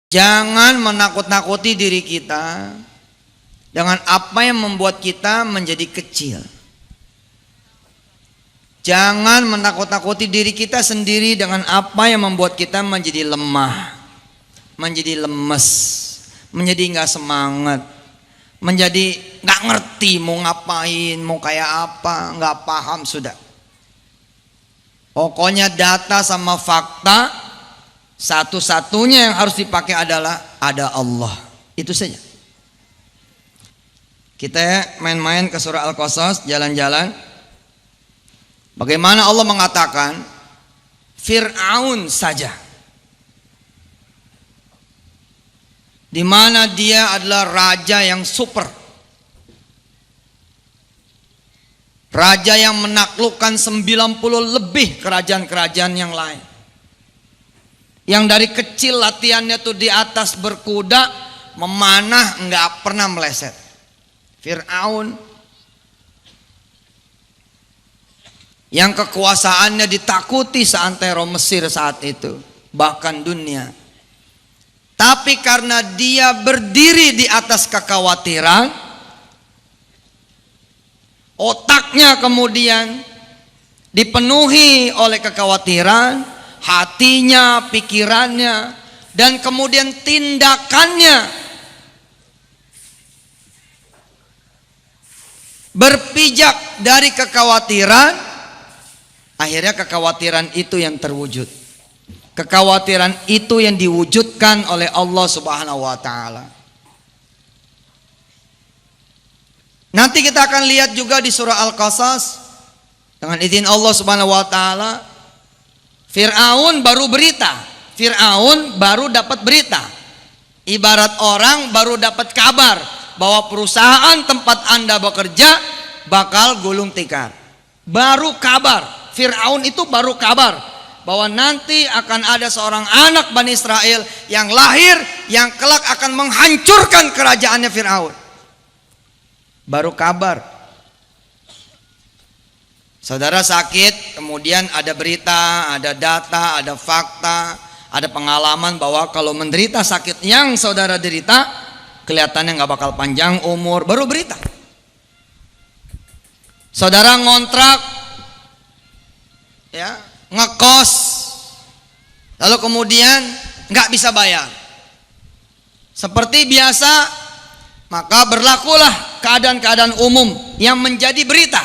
Jangan menakut-nakuti diri kita dengan apa yang membuat kita menjadi kecil. Jangan menakut-nakuti diri kita sendiri dengan apa yang membuat kita menjadi lemah, menjadi lemes, menjadi nggak semangat, menjadi nggak ngerti mau ngapain, mau kayak apa, nggak paham sudah. Pokoknya data sama fakta, satu-satunya yang harus dipakai adalah ada Allah. Itu saja. Kita main-main ke surah Al-Qasas, jalan-jalan. Bagaimana Allah mengatakan Fir'aun saja, di mana dia adalah raja yang super, raja yang menaklukkan 90 lebih kerajaan-kerajaan yang lain, yang dari kecil latihannya tuh di atas berkuda, memanah, nggak pernah meleset. Fir'aun yang kekuasaannya ditakuti seantero Mesir saat itu, bahkan dunia. Tapi karena dia berdiri di atas kekhawatiran, otaknya kemudian dipenuhi oleh kekhawatiran, hatinya, pikirannya, dan kemudian tindakannya berpijak dari kekhawatiran. Akhirnya kekhawatiran itu yang terwujud. Kekhawatiran itu yang diwujudkan oleh Allah Subhanahu wa taala. Nanti kita akan lihat juga di surah Al-Qasas, dengan izin Allah Subhanahu wa taala, Fir'aun baru berita. Fir'aun baru dapat berita. Ibarat orang baru dapat kabar bahwa perusahaan tempat Anda bekerja bakal gulung tikar. Baru kabar. Fir'aun itu baru kabar bahwa nanti akan ada seorang anak Bani Israel yang lahir, yang kelak akan menghancurkan kerajaannya Fir'aun. Baru kabar. Saudara sakit, kemudian ada berita, ada data, ada fakta, ada pengalaman bahwa kalau menderita sakit yang saudara derita, kelihatannya nggak bakal panjang umur. Baru berita. Saudara ngontrak, ya, ngekos, lalu kemudian nggak bisa bayar. Seperti biasa, maka berlakulah keadaan-keadaan umum yang menjadi berita.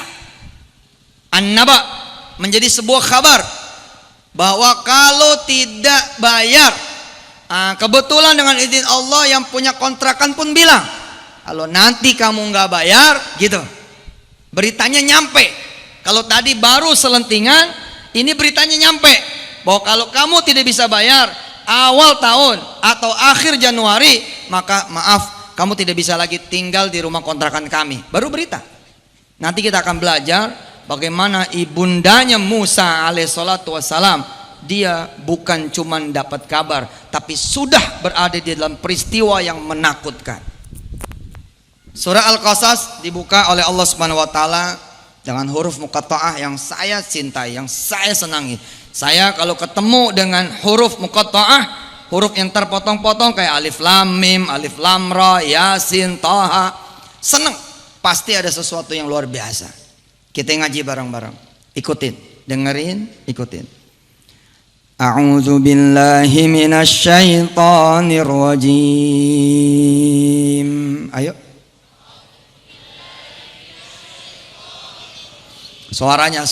An-naba menjadi sebuah kabar bahwa kalau tidak bayar, kebetulan dengan izin Allah yang punya kontrakan pun bilang, kalau nanti kamu nggak bayar, gitu. Beritanya nyampe. Kalau tadi baru selentingan, ini beritanya nyampe bahwa kalau kamu tidak bisa bayar awal tahun atau akhir Januari, maka maaf, kamu tidak bisa lagi tinggal di rumah kontrakan kami. Baru berita. Nanti kita akan belajar bagaimana ibundanya Musa alaihissalatu wassalam, dia bukan cuma dapat kabar, tapi sudah berada di dalam peristiwa yang menakutkan. Surah Al-Qasas dibuka oleh Allah Subhanahu wa taala dengan huruf muqatta'ah yang saya cintai, yang saya senangi. Saya kalau ketemu dengan huruf muqatta'ah, huruf yang terpotong-potong kayak alif lam mim, alif lam ra, yasin, taha, seneng. Pasti ada sesuatu yang luar biasa. Kita ngaji bareng-bareng. Ikutin, dengerin, ikutin. A'udzu billahi minasy syaithanir rajim. Ayo. Suaranya.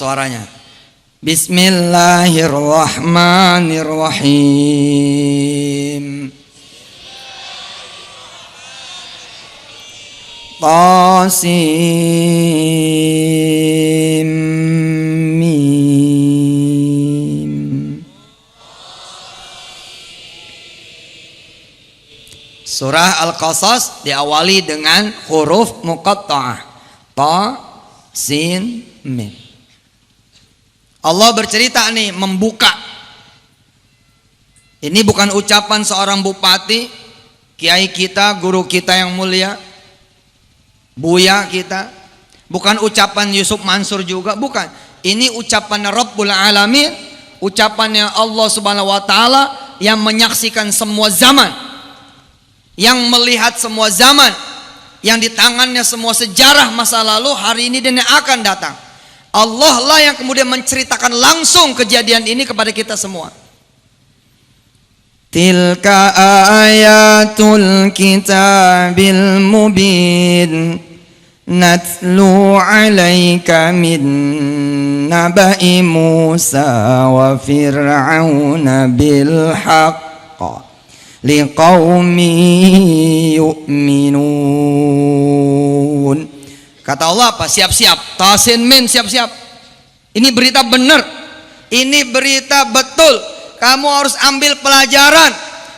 Bismillahirrahmanirrahim. Qasim mim. Surah Al-Qasas diawali dengan huruf muqatta'ah. Ta, sin, mim. Allah bercerita nih, membuka. Ini bukan ucapan seorang bupati, kiai kita, guru kita yang mulia, buya kita. Bukan ucapan Yusuf Mansur juga, bukan. Ini ucapan Rabbul Alamin, ucapannya Allah Subhanahu wa taala yang menyaksikan semua zaman, yang melihat semua zaman, yang di tangannya semua sejarah masa lalu, hari ini dan yang akan datang. Allah lah yang kemudian menceritakan langsung kejadian ini kepada kita semua. Tilka ayatul kitabil mubin natlu alaika min nabai Musa wa fir'auna bil haqq liqaumin yu'minun. Kata Allah apa? Siap-siap. Tasin min, siap-siap. Ini berita benar. Ini berita betul. Kamu harus ambil pelajaran.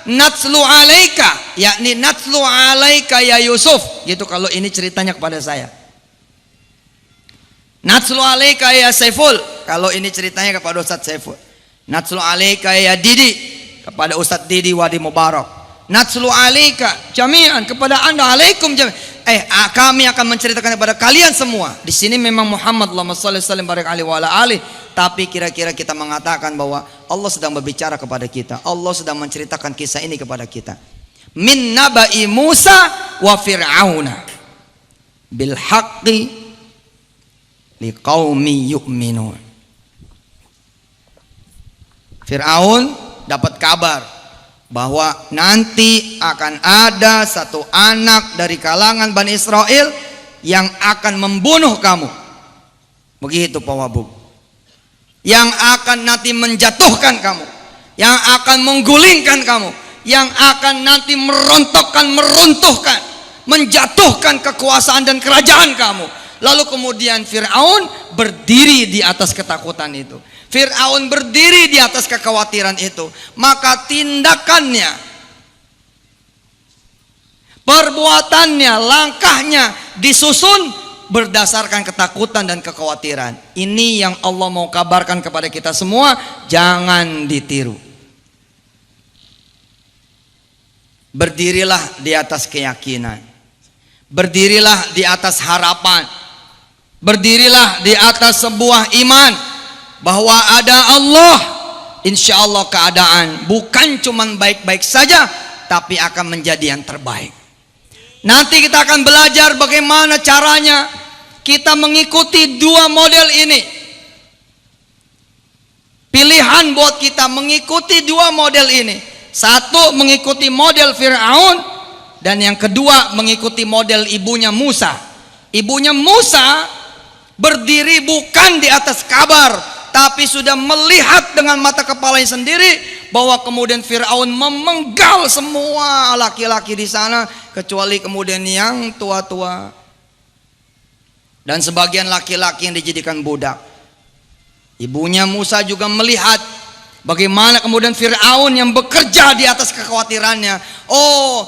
Natslu alaika, yakni natslu alaika ya Yusuf. Gitu kalau ini ceritanya kepada saya. Natslu alaika ya Saiful, kalau ini ceritanya kepada Ustadz Saiful. Natslu alaika ya Didi, kepada Ustadz Didi Wadi Mubarak. Natslu alaika jami'an, kepada Anda alaikum jami'an. Kami akan menceritakan kepada kalian semua. Di sini memang Muhammad Allahumma shalli sallim barik alaihi wa ala alihi, tapi kira-kira kita mengatakan bahwa Allah sedang berbicara kepada kita. Allah sedang menceritakan kisah ini kepada kita. Min nabai Musa wa fir'auna bil haqqi liqaumi yu'minun. Fir'aun dapat kabar bahwa nanti akan ada satu anak dari kalangan Bani Israel yang akan membunuh kamu. Begitu Pak Wabub. Yang akan nanti menjatuhkan kamu, yang akan menggulingkan kamu, yang akan nanti merontokkan, meruntuhkan, menjatuhkan kekuasaan dan kerajaan kamu. Lalu kemudian Fir'aun berdiri di atas ketakutan itu. Fir'aun berdiri di atas kekhawatiran itu. Maka tindakannya, perbuatannya, langkahnya disusun berdasarkan ketakutan dan kekhawatiran. Ini yang Allah mau kabarkan kepada kita semua. Jangan ditiru. Berdirilah di atas keyakinan. Berdirilah di atas harapan. Berdirilah di atas sebuah iman bahwa ada Allah. Insya Allah keadaan bukan cuman baik-baik saja, tapi akan menjadi yang terbaik. Nanti kita akan belajar bagaimana caranya kita mengikuti dua model ini. Pilihan buat kita mengikuti dua model ini. Satu, mengikuti model Fir'aun, dan yang kedua mengikuti model ibunya Musa. Ibunya Musa berdiri bukan di atas kabar, tapi sudah melihat dengan mata kepalanya sendiri bahwa kemudian Fir'aun memenggal semua laki-laki di sana, kecuali kemudian yang tua-tua dan sebagian laki-laki yang dijadikan budak. Ibunya Musa juga melihat bagaimana kemudian Fir'aun yang bekerja di atas kekhawatirannya. Oh,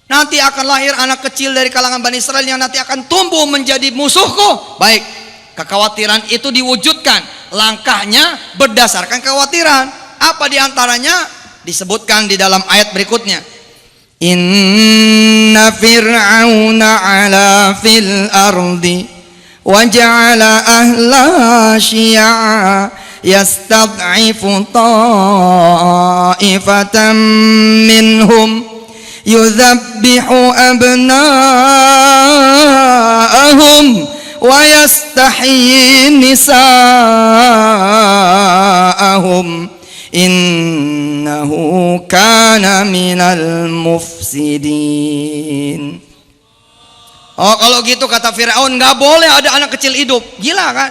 nanti akan lahir anak kecil dari kalangan Bani Israel yang nanti akan tumbuh menjadi musuhku. Baik, kekhawatiran itu diwujudkan. Langkahnya berdasarkan kekhawatiran. Apa diantaranya? Disebutkan di dalam ayat berikutnya. Inna fir'auna ala fil ardi wa ja'ala ahlaha syi'a yastad'ifu ta'ifatan minhum yudhabbihu abna'ahum wa yastahyi nisa'ahum innahu kana minal mufsidin. Oh, kalau gitu kata Fir'aun, nggak boleh ada anak kecil hidup. Gila kan?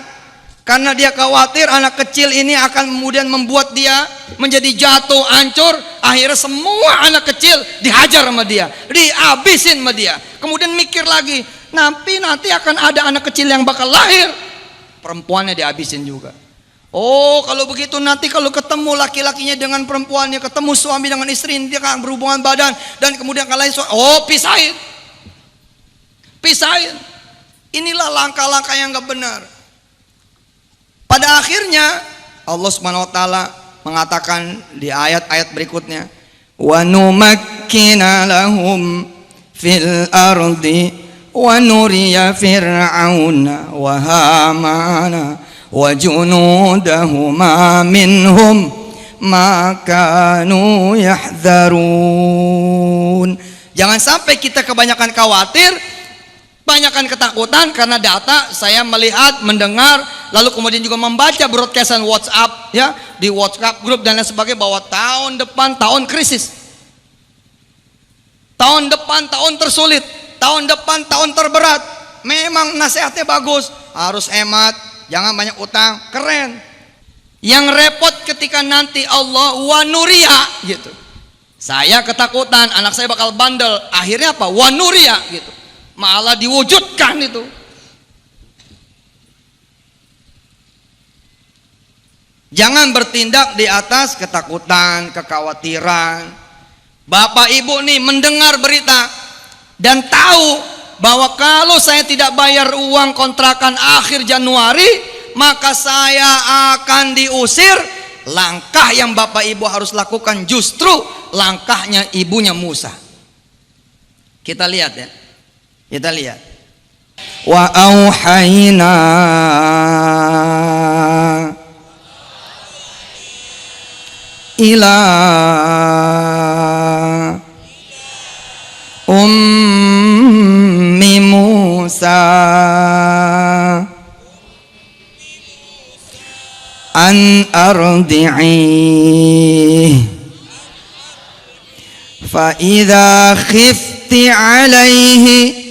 Karena dia khawatir anak kecil ini akan kemudian membuat dia menjadi jatuh, hancur. Akhirnya semua anak kecil dihajar sama dia, dihabisin sama dia. Kemudian mikir lagi, nanti akan ada anak kecil yang bakal lahir, perempuannya dihabisin juga. Oh, kalau begitu nanti kalau ketemu laki-lakinya dengan perempuannya, ketemu suami dengan istri, dia akan berhubungan badan, dan kemudian kalian pisahin. Inilah langkah-langkah yang gak benar. Pada akhirnya Allah Subhanahu wa taala mengatakan di ayat-ayat berikutnya, wa numakkina lahum fil ardi wa nuriya fir'auna wa hamana wa junudahuma minhum ma kanu yahdharun. Jangan sampai kita kebanyakan khawatir, kebanyakan ketakutan karena data saya melihat, mendengar, lalu kemudian juga membaca broadcastan WhatsApp ya, di WhatsApp grup dan lain sebagainya, bahwa tahun depan tahun krisis. Tahun depan tahun tersulit, tahun depan tahun terberat. Memang nasihatnya bagus, harus hemat, jangan banyak utang, keren. Yang repot ketika nanti Allah wanuria gitu. Saya ketakutan anak saya bakal bandel, akhirnya apa? Wanuria gitu. Malah diwujudkan itu. Jangan bertindak di atas ketakutan, kekhawatiran. Bapak Ibu nih mendengar berita dan tahu bahwa kalau saya tidak bayar uang kontrakan akhir Januari, maka saya akan diusir. Langkah yang Bapak Ibu harus lakukan justru langkahnya ibunya Musa. Kita lihat ya. Kita lihat. Wa auhayna ila ummi Musa an ardi'i fa idza khifti alaihi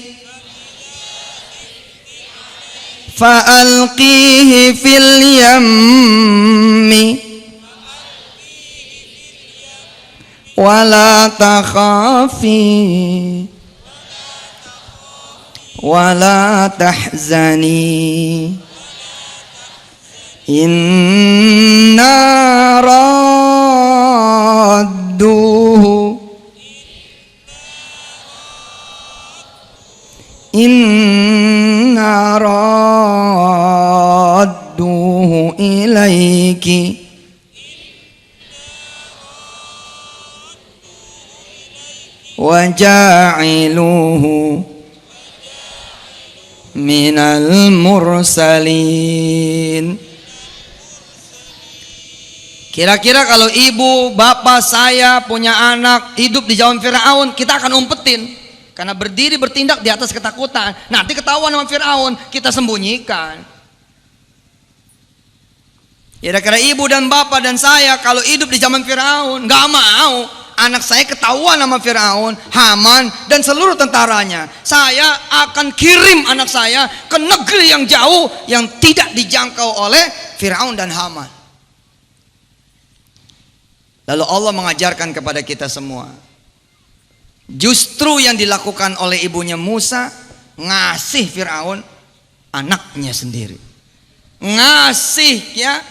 fa alqihi fil yammi wala takhafi wala tahzani inna radduhu ilaiki wa ja'iluhu minal mursalin. Kira-kira kalau ibu, bapak, saya punya anak hidup di zaman Firaun, kita akan umpetin karena berdiri bertindak di atas ketakutan. Nanti ketahuan sama Firaun, kita sembunyikan. Kira-kira ibu dan bapak dan saya kalau hidup di zaman Firaun, nggak mau anak saya ketahuan sama Firaun, Haman dan seluruh tentaranya. Saya akan kirim anak saya ke negeri yang jauh yang tidak dijangkau oleh Firaun dan Haman. Lalu Allah mengajarkan kepada kita semua, justru yang dilakukan oleh ibunya Musa, ngasih Firaun anaknya sendiri, ngasih ya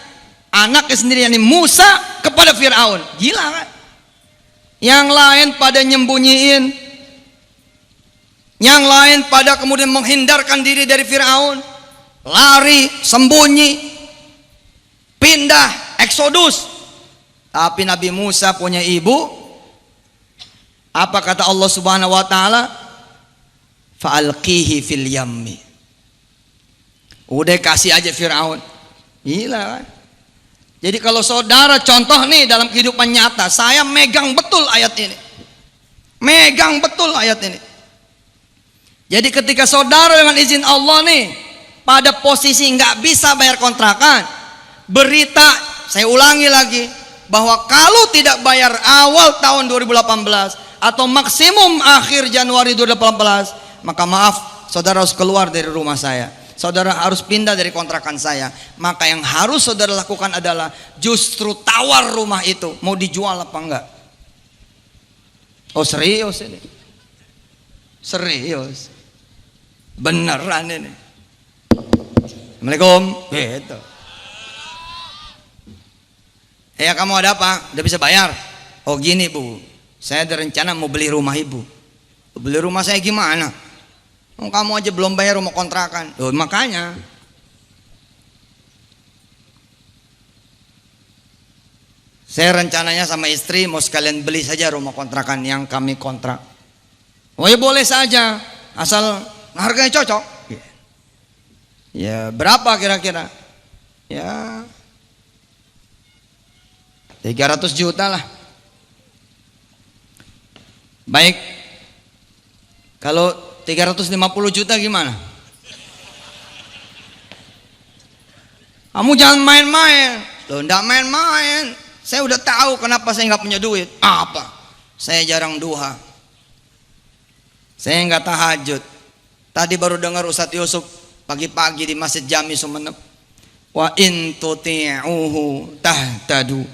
anaknya sendiri, yakni Musa kepada Firaun. Gila kan? Yang lain pada nyembunyiin, yang lain pada kemudian menghindarkan diri dari Firaun, lari, sembunyi, pindah, eksodus. Tapi Nabi Musa punya ibu. Apa kata Allah Subhanahu wa taala? Fa'alqihi fil yammi. Udah kasih aja Firaun. Gila kan? Jadi kalau saudara contoh nih dalam kehidupan nyata, saya megang betul ayat ini. Megang betul ayat ini. Jadi ketika saudara dengan izin Allah nih pada posisi nggak bisa bayar kontrakan, berita, saya ulangi lagi, bahwa kalau tidak bayar awal tahun 2018 atau maksimum akhir Januari 2018, maka maaf, saudara harus keluar dari rumah saya. Saudara harus pindah dari kontrakan saya. Maka yang harus saudara lakukan adalah justru tawar rumah itu, mau dijual apa enggak. Oh serius ini? Serius? Beneran ini? Assalamualaikum. Gitu. Ya kamu ada apa? Udah bisa bayar? Oh gini bu, saya ada rencana mau beli rumah ibu. Beli rumah saya gimana? Oh, kamu aja belum bayar rumah kontrakan. Oh, makanya saya rencananya sama istri mau sekalian beli saja rumah kontrakan yang kami kontrak. Oh ya boleh saja, asal harganya cocok. Ya berapa kira-kira? Ya 300 juta lah. Baik, Kalau 350 juta gimana? Kamu jangan main-main. Loh, enggak main-main. Saya udah tahu kenapa saya nggak punya duit. Apa? Saya jarang duha. Saya nggak tahajud. Tadi baru dengar Ustadz Yusuf pagi-pagi di Masjid Jami Sumeneb. Wa in tuti'uhu tahtadu.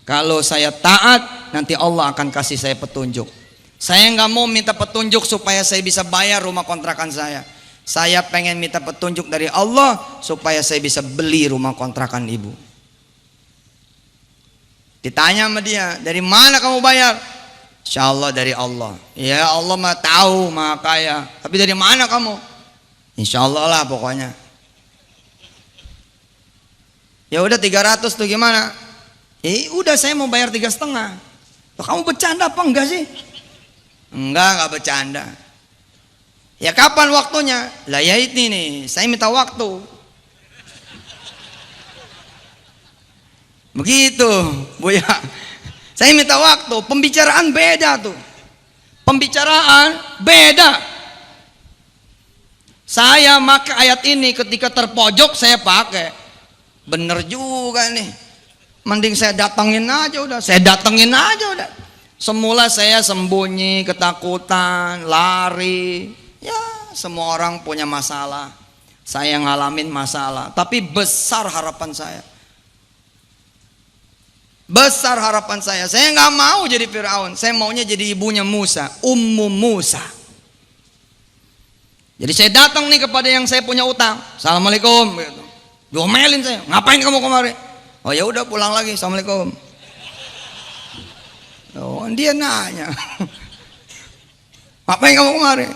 Kalau saya taat, nanti Allah akan kasih saya petunjuk. Saya nggak mau minta petunjuk supaya saya bisa bayar rumah kontrakan saya. Saya pengen minta petunjuk dari Allah supaya saya bisa beli rumah kontrakan ibu. Ditanya sama dia, dari mana kamu bayar? Insya Allah dari Allah. Ya Allah mah tahu, mah kaya. Tapi dari mana kamu? Insya Allah lah pokoknya. Ya udah 300 tuh gimana? Udah saya mau bayar 3,5. Kamu bercanda apa enggak sih? Enggak bercanda. Ya kapan waktunya? Lah ya ini nih, saya minta waktu. Begitu, Bu ya. Saya minta waktu, pembicaraan beda tuh. Pembicaraan beda. Saya pakai ayat ini ketika terpojok saya pakai. Bener juga nih. Mending saya datengin aja udah. Saya datengin aja udah. Semula saya sembunyi, ketakutan, lari. Ya, semua orang punya masalah. Saya ngalamin masalah, tapi besar harapan saya. Besar harapan saya. Saya nggak mau jadi Firaun. Saya maunya jadi ibunya Musa, Ummu Musa. Jadi saya datang nih kepada yang saya punya utang. Assalamualaikum. Gitu. Diomelin saya. Ngapain kamu kemari? Oh ya udah pulang lagi. Assalamualaikum. Oh dia nanya. Ngapain kamu kemari?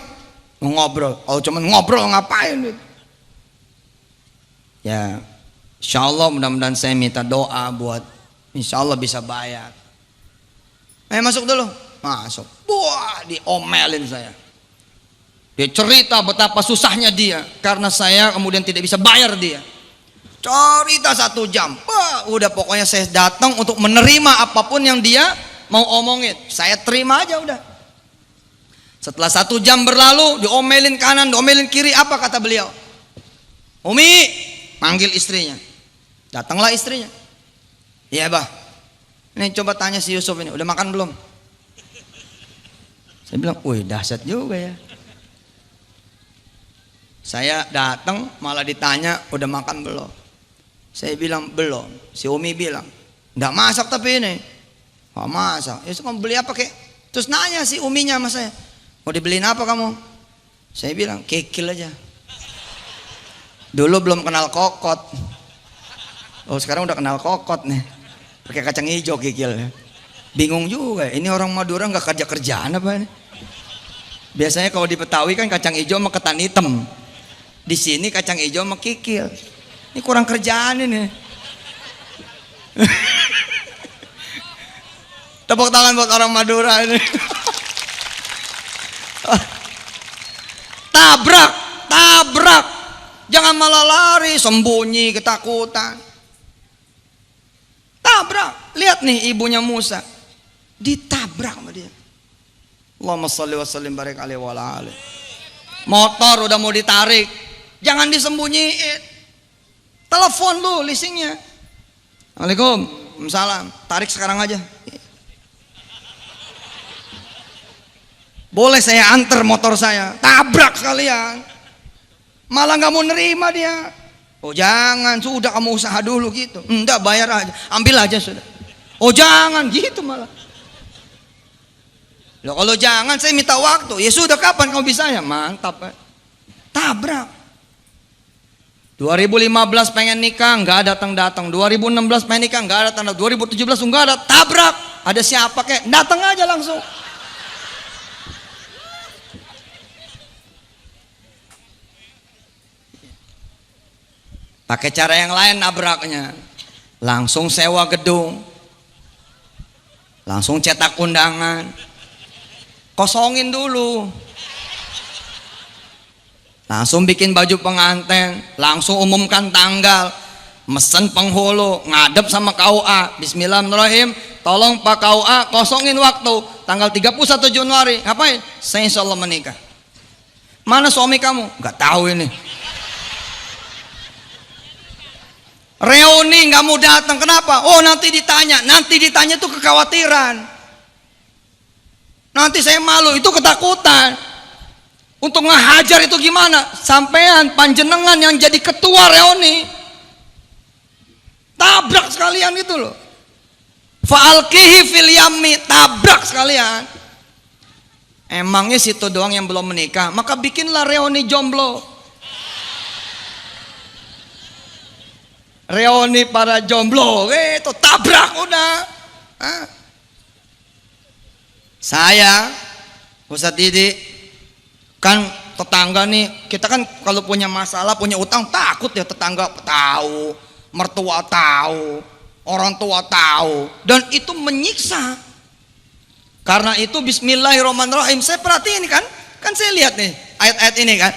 Mau ngobrol. Oh cuman ngobrol ngapain? Gitu. Ya, insya Allah mudah-mudahan saya minta doa buat. Insya Allah bisa bayar. Masuk dulu. Masuk. Wah, diomelin saya. Dia cerita betapa susahnya dia karena saya kemudian tidak bisa bayar dia. Cerita 1 jam. Wah, udah pokoknya saya datang untuk menerima apapun yang dia mau omongin. Saya terima aja udah. Setelah 1 jam berlalu, diomelin kanan, diomelin kiri. Apa kata beliau? Umi, manggil istrinya. Datanglah istrinya. Iya bah, ini coba tanya si Yusuf ini, udah makan belum? Saya bilang, wih dahsyat juga ya. Saya datang malah ditanya, udah makan belum? Saya bilang belum. Si Umi bilang, nggak masak tapi ini. Nggak masak. Ya kamu beli apa kek? Terus nanya si Uminya sama saya, mau dibeliin apa kamu? Saya bilang kikil aja. Dulu belum kenal kokot. Oh sekarang udah kenal kokot nih. Pakai kacang hijau kikil ya. Bingung juga, ini orang Madura nggak kerja-kerjaan apa ini? Biasanya kalau di Betawi kan kacang hijau sama ketan hitam. Di sini kacang hijau sama kikil. Ini kurang kerjaan ini. Tepuk tangan buat orang Madura ini. Tabrak, tabrak. Jangan malah lari, sembunyi, ketakutan. Tabrak. Lihat nih ibunya Musa. Ditabrak sama dia. Allahumma shalli wa sallim barik alaihi wa ala alihi. Motor udah mau ditarik. Jangan disembunyiin. Telepon lu leasingnya. Waalaikumsalam. Tarik sekarang aja. Boleh saya antar motor saya. Tabrak sekalian. Malah gak mau nerima dia. Oh jangan, sudah kamu usaha dulu gitu. Enggak, bayar aja, ambil aja sudah. Oh jangan gitu malah. Loh, kalau jangan saya minta waktu. Ya sudah kapan kamu bisa ya? Mantap. Tabrak. 2015 pengen nikah, nggak datang-datang. 2016 pengen nikah, nggak datang. 2017 nggak ada. Tabrak. Ada siapa kek? Datang aja langsung. Pakai cara yang lain nabraknya. Langsung sewa gedung. Langsung cetak undangan. Kosongin dulu. Langsung bikin baju pengantin. Langsung umumkan tanggal. Mesen penghulu. Ngadep sama KUA. Bismillahirrahmanirrahim. Tolong Pak KUA kosongin waktu. Tanggal 31 Januari. Ngapain? Saya insya Allah menikah. Mana suami kamu? Nggak tahu ini. Reuni nggak mau datang, kenapa? Oh nanti ditanya itu kekhawatiran. Nanti saya malu, itu ketakutan. Untuk ngehajar itu gimana? Sampean panjenengan yang jadi ketua reuni, tabrak sekalian itu loh. Fa'alkihi fil yammi, tabrak sekalian. Emangnya situ doang yang belum menikah? Maka bikinlah reuni jomblo. Reuni para jomblo, itu tabrak udah. Saya, Ustadz Didi, kan tetangga nih, kita kan kalau punya masalah, punya utang, takut ya tetangga tahu, mertua tahu, orang tua tahu, dan itu menyiksa. Karena itu Bismillahirrahmanirrahim, saya perhatiin kan saya lihat nih ayat-ayat ini kan,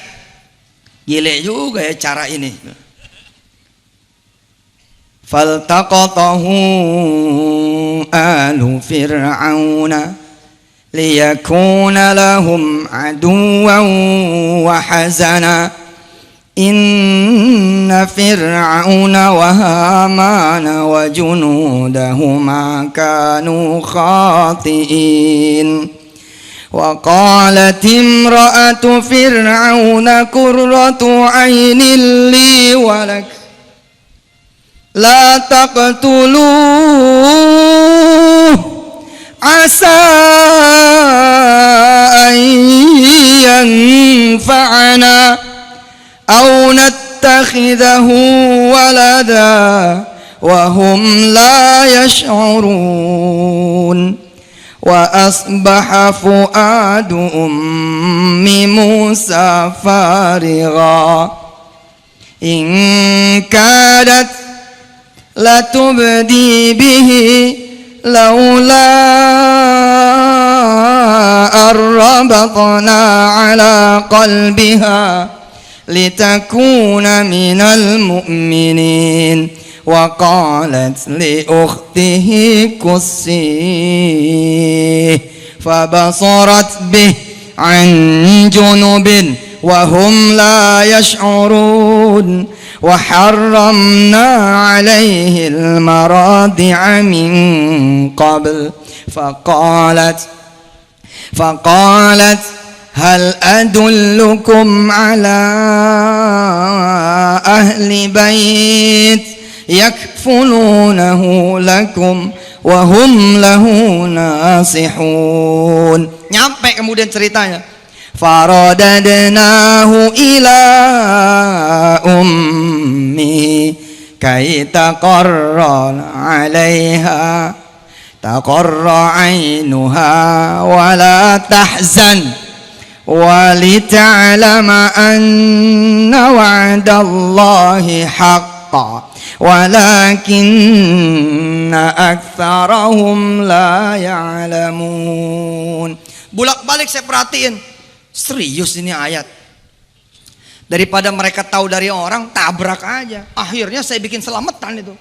gile juga ya cara ini. Faltaqatahu alu fir'auna liyakuna lahum aduwan wa hazana inna fir'auna wa hamana wa junudahuma kanu khati'in wa qalat imra'atu fir'auna qurratu 'ainin li wa lak la taqtuluh asa an yanfa'ana aw nattakhidahu walada wa hum la yash'urun wa asbaha fuadu ummi Musa farigha in kadat latubdi bihi laula arrabatna ala qalbiha litakuna minal mu'minin wa qalat li ukhtihi qussih fabasarat bih an junubin wa hum la yash'urun وحرمنا عليه المراضع من قبل فقالت هل أدلكم على أهل بيت يكفلونه لكم وهم له ناصحون. Nyampe kemudian ceritanya, faradadnahu ila ummi kay taqarra 'alaiha taqarra 'ainuha wa la tahzan wa lita'lama anna wa'dallahi haqqan walakinna aktsarahum la ya'lamun. Bolak-balik saya perhatiin, serius ini ayat. Daripada mereka tahu dari orang, tabrak aja. Akhirnya saya bikin selamatan itu.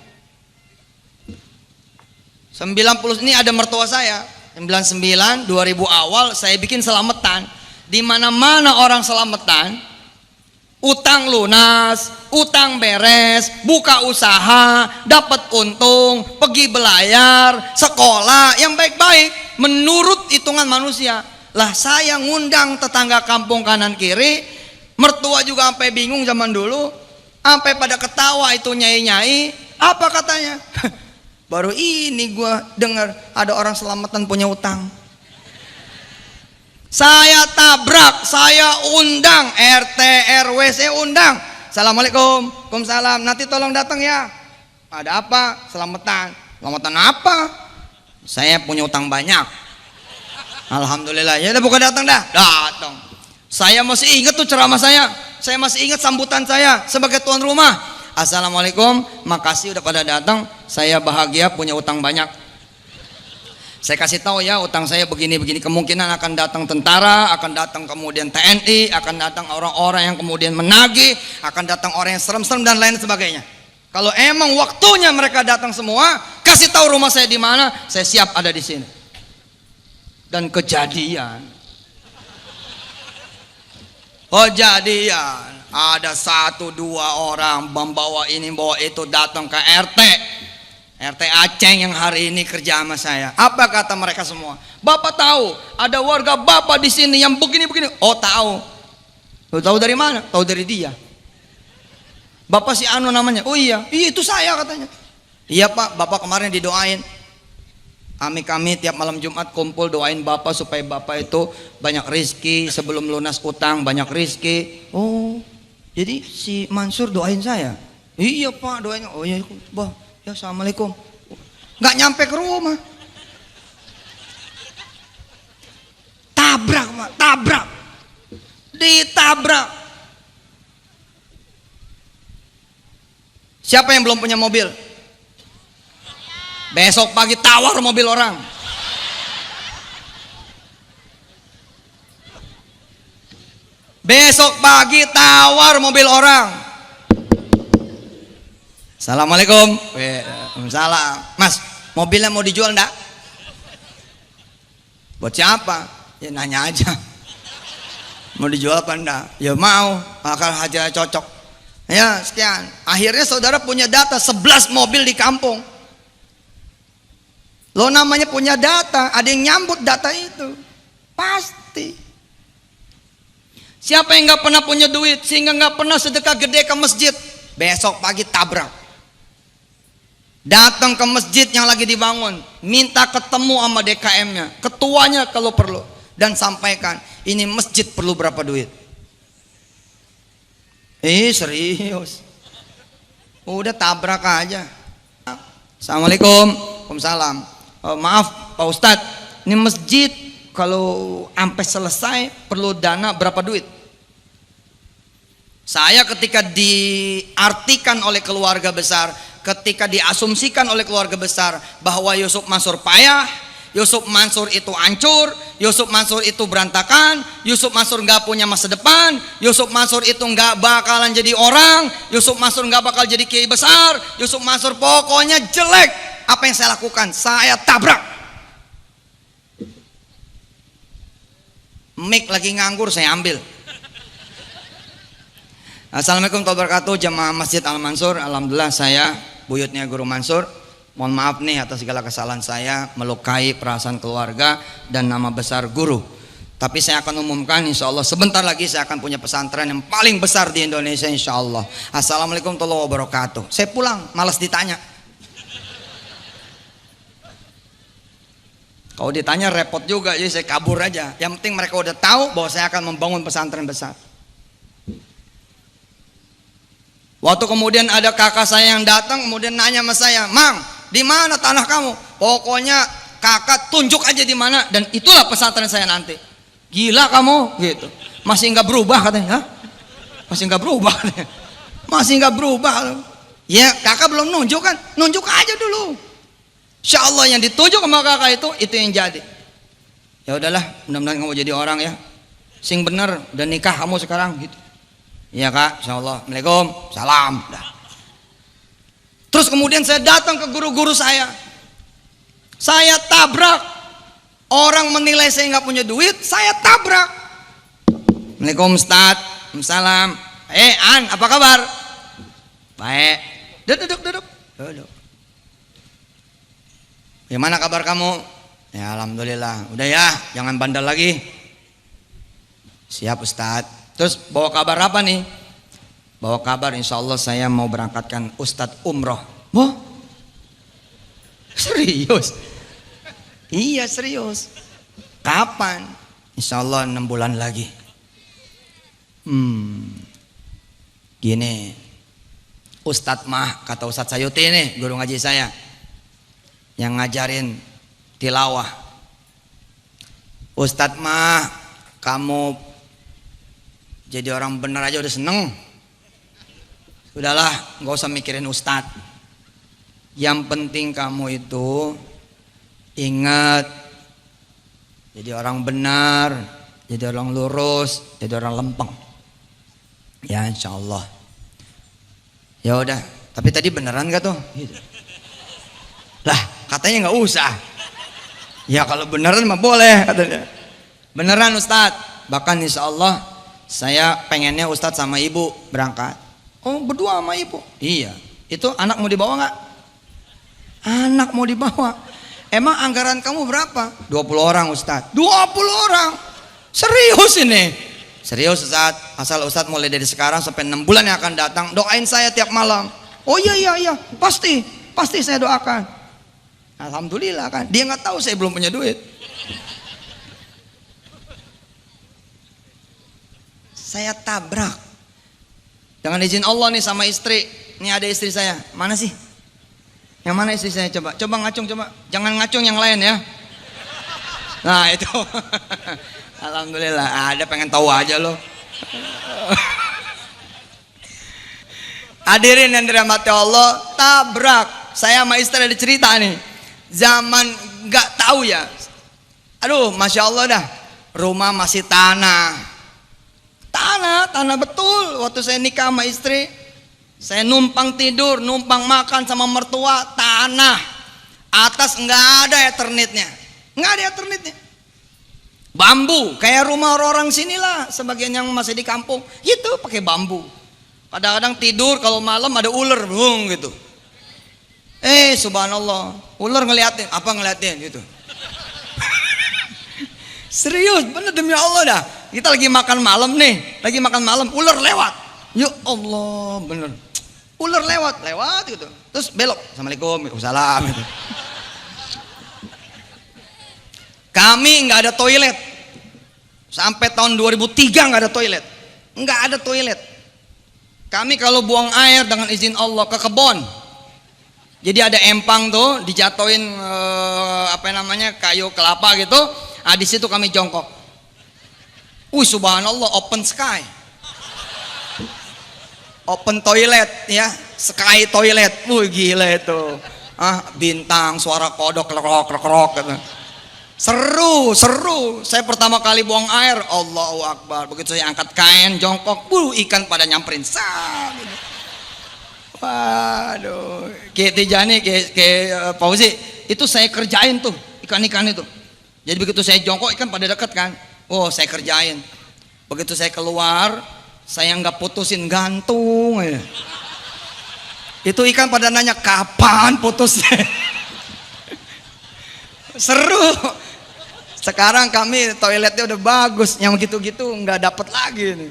90 ini ada mertua saya. 99, 2000 awal saya bikin selamatan. Di mana-mana orang selamatan, utang lunas, utang beres, buka usaha, dapat untung, pergi belayar, sekolah yang baik-baik menurut hitungan manusia. Lah saya ngundang tetangga kampung kanan kiri, mertua juga sampai bingung zaman dulu, sampai pada ketawa itu nyai-nyai. Apa katanya? Baru ini gua dengar ada orang selamatan punya utang. Saya tabrak, saya undang RT RW, saya undang. Assalamualaikum, waalaikumsalam. Nanti tolong datang ya. Ada apa? Selamatan. Selamatan apa? Saya punya utang banyak. Alhamdulillah. Ya udah bukan datang dah. Datang. Saya masih ingat tuh ceramah saya masih ingat sambutan saya sebagai tuan rumah. Assalamualaikum, makasih udah pada datang. Saya bahagia punya utang banyak. Saya kasih tahu ya, utang saya begini-begini, kemungkinan akan datang tentara, akan datang kemudian TNI, akan datang orang-orang yang kemudian menagih, akan datang orang yang serem-serem dan lain sebagainya. Kalau emang waktunya mereka datang semua, kasih tahu rumah saya di mana, saya siap ada di sini. Dan kejadian Kejadian ada 1-2 orang membawa ini bawa itu datang ke RT Aceh yang hari ini kerja sama saya. Apa kata mereka semua? Bapak tahu ada warga bapak di sini yang begini-begini. Oh tahu. Tahu dari mana? Tahu dari dia. Bapak si Anu namanya. Oh iya itu saya katanya. Iya Pak, Bapak kemarin didoain. Kami tiap malam Jumat kumpul doain Bapak supaya Bapak itu banyak rizki, sebelum lunas utang banyak rizki. Oh, jadi si Mansur doain saya. Iya Pak doain. Oh iya Bah, ya assalamualaikum. Nggak nyampe ke rumah. Tabrak Pak, tabrak. Ditabrak. Siapa yang belum punya mobil? Besok pagi tawar mobil orang. Besok pagi tawar mobil orang. Assalamualaikum. Waalaikumsalam. Mas, mobilnya mau dijual enggak? Buat siapa? Ya nanya aja. Mau dijual apa enggak? Ya mau. Akal aja cocok. Ya sekian. Akhirnya saudara punya data 11 mobil di kampung. Lo namanya punya data, ada yang nyambut data itu. Pasti. Siapa yang nggak pernah punya duit sehingga nggak pernah sedekah gede ke masjid? Besok pagi tabrak. Datang ke masjid yang lagi dibangun, minta ketemu sama DKM-nya, ketuanya kalau perlu, dan sampaikan, ini masjid perlu berapa duit? Serius. Udah tabrak aja. Assalamualaikum. Waalaikumsalam. Maaf Pak Ustadz, ini masjid kalau sampai selesai perlu dana berapa duit? Saya ketika diartikan oleh keluarga besar, ketika diasumsikan oleh keluarga besar bahwa Yusuf Mansur payah, Yusuf Mansur itu hancur, Yusuf Mansur itu berantakan, Yusuf Mansur nggak punya masa depan, Yusuf Mansur itu nggak bakalan jadi orang, Yusuf Mansur nggak bakal jadi kiai besar, Yusuf Mansur pokoknya jelek. Apa yang saya lakukan? Saya tabrak. Mic lagi nganggur, saya ambil. Assalamualaikum warahmatullahi wabarakatuh, jemaah Masjid Al Mansur. Alhamdulillah saya buyutnya Guru Mansur. Mohon maaf nih atas segala kesalahan saya melukai perasaan keluarga dan nama besar guru. Tapi saya akan umumkan insya Allah sebentar lagi saya akan punya pesantren yang paling besar di Indonesia insya Allah. Assalamualaikum warahmatullahi wabarakatuh. Saya pulang, malas ditanya. Kalau ditanya repot juga, jadi saya kabur aja. Yang penting mereka udah tahu bahwa saya akan membangun pesantren besar. Waktu kemudian ada kakak saya yang datang, kemudian nanya sama saya, Mang, di mana tanah kamu? Pokoknya kakak tunjuk aja di mana, dan itulah pesantren saya nanti. Gila kamu, gitu. Masih nggak berubah katanya, hah? Masih nggak berubah, katanya. Masih nggak berubah. Ya kakak belum nunjuk kan? Nunjuk aja dulu. Insya Allah yang ditunjuk sama kakak itu yang jadi. Ya udahlah, mudah-mudahan kamu jadi orang ya. Sing bener, udah nikah kamu sekarang gitu. Iya kak, insya Allah. Assalamualaikum, salam. Dah. Terus kemudian saya datang ke guru-guru saya. Saya tabrak. Orang menilai saya nggak punya duit, saya tabrak. Assalamualaikum Ustaz. Salam. An, apa kabar? Baik. Duduk. Gimana kabar kamu? Ya alhamdulillah. Udah ya, jangan bandel lagi. Siap Ustaz. Terus bawa kabar apa nih? Bawa kabar insya Allah saya mau berangkatkan Ustadz umroh. Wah, serius? Iya serius. Kapan? Insya Allah 6 bulan lagi. Gini, Ustadz mah kata Ustadz Sayuti nih, guru ngaji saya, yang ngajarin tilawah. Ustadz mah kamu jadi orang benar aja udah seneng. Sudahlah, nggak usah mikirin Ustadz. Yang penting kamu itu ingat jadi orang benar, jadi orang lurus, jadi orang lempeng. Ya insya Allah. Ya udah, tapi tadi beneran gak tuh? Gitu. Lah katanya nggak usah. Ya kalau beneran mah boleh katanya. Beneran Ustadz. Bahkan insya Allah saya pengennya Ustadz sama ibu berangkat. Oh, berdua sama ibu? Iya. Itu anak mau dibawa nggak? Anak mau dibawa. Emang anggaran kamu berapa? 20 orang Ustadz. 20 orang? Serius ini? Serius Ustadz. Asal Ustadz mulai dari sekarang sampai 6 bulan yang akan datang, doain saya tiap malam. Oh iya, pasti saya doakan. Alhamdulillah kan. Dia nggak tahu saya belum punya duit. Saya tabrak dengan izin Allah nih sama istri. Ini ada istri saya. Mana sih? Yang mana istri saya? Coba ngacung, coba. Jangan ngacung yang lain ya. Nah itu. Alhamdulillah. Ada pengen tahu aja loh. Hadirin yang dirahmati Allah, tabrak. Saya sama istri ada cerita nih. Zaman nggak tahu ya. Aduh, masya Allah dah. Rumah masih tanah betul. Waktu saya nikah sama istri, saya numpang tidur, numpang makan sama mertua, tanah. Atas nggak ada Ethernetnya, bambu, kayak rumah orang sinilah. Sebagian yang masih di kampung, gitu pakai bambu. Kadang-kadang tidur kalau malam ada ular, gitu. Subhanallah, ular ngeliatin gitu. Serius, bener demi Allah dah. Kita lagi makan malam, ular lewat. Ya Allah, bener. Ular lewat gitu. Terus belok, assalamualaikum, waalaikumsalam gitu. Kami nggak ada toilet. Sampai tahun 2003 nggak ada toilet. Kami kalau buang air dengan izin Allah ke kebon. Jadi ada empang tuh, dijatuhin kayu kelapa gitu. Di situ kami jongkok. Subhanallah, open sky. Open toilet ya, sky toilet. Gila itu. Bintang, suara kodok krok gitu. Seru. Saya pertama kali buang air, Allahu Akbar. Begitu saya angkat kain, jongkok, ikan pada nyamperin. Gitu. Waduh, kayak Tijani, kayak Fauzi, itu saya kerjain tuh ikan-ikan itu. Jadi begitu saya jongkok, ikan pada deket kan. Saya kerjain. Begitu saya keluar, saya nggak putusin, gantung ya. Itu ikan pada nanya kapan putusnya. Seru. Sekarang kami toiletnya udah bagus, yang gitu-gitu nggak dapet lagi nih.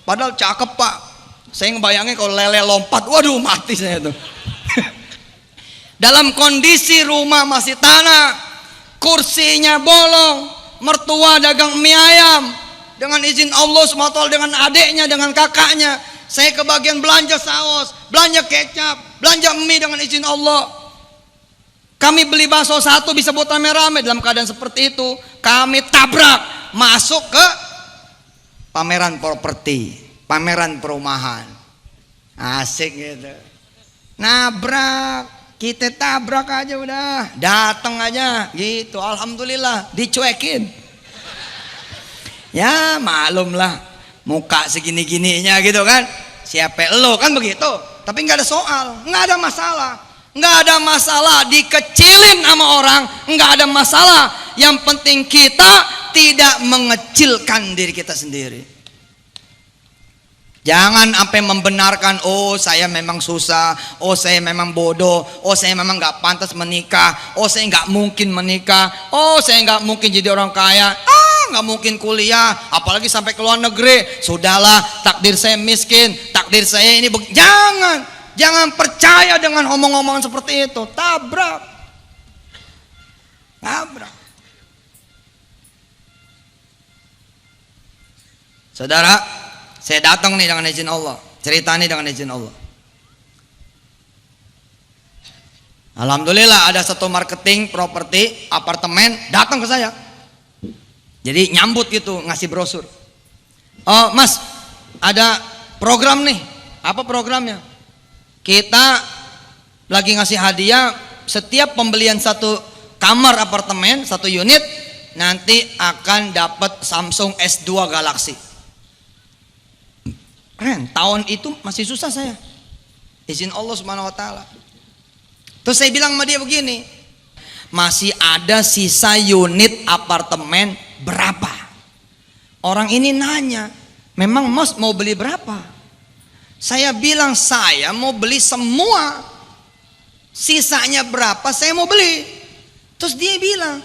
Padahal cakep Pak. Saya ngebayangin kalau lele lompat, waduh mati saya tuh. Dalam kondisi rumah masih tanah, kursinya bolong, mertua dagang mie ayam, dengan izin Allah SWT, dengan adiknya, dengan kakaknya, saya kebagian belanja saus, belanja kecap, belanja mie dengan izin Allah. Kami beli bakso satu bisa buat rame-rame. Dalam keadaan seperti itu, kami tabrak masuk ke pameran properti, pameran perumahan. Asik gitu. Nabrak, kita tabrak aja udah, datang aja gitu. Alhamdulillah dicuekin. Ya maklum lah, muka segini-gininya gitu kan. Siapa lo kan begitu. Tapi nggak ada soal, nggak ada masalah. Nggak ada masalah dikecilin sama orang, nggak ada masalah. Yang penting kita tidak mengecilkan diri kita sendiri. Jangan sampai membenarkan, saya memang susah, saya memang bodoh, saya memang nggak pantas menikah, saya nggak mungkin menikah, saya nggak mungkin jadi orang kaya, nggak mungkin kuliah, apalagi sampai ke luar negeri. Sudahlah, takdir saya miskin, takdir saya ini. Jangan percaya dengan omong-omongan seperti itu. Tabrak. Saudara, saya datang nih dengan izin Allah. Cerita nih dengan izin Allah. Alhamdulillah ada satu marketing properti apartemen datang ke saya. Jadi nyambut gitu, ngasih brosur. Mas, ada program nih. Apa programnya? Kita lagi ngasih hadiah, setiap pembelian satu kamar apartemen, satu unit, nanti akan dapat Samsung S2 Galaxy. Keren, tahun itu masih susah saya. Izin Allah Subhanahu wa taala. Terus saya bilang sama dia begini, masih ada sisa unit apartemen berapa? Orang ini nanya, memang Mas mau beli berapa? Saya bilang saya mau beli semua, sisanya berapa saya mau beli. Terus dia bilang,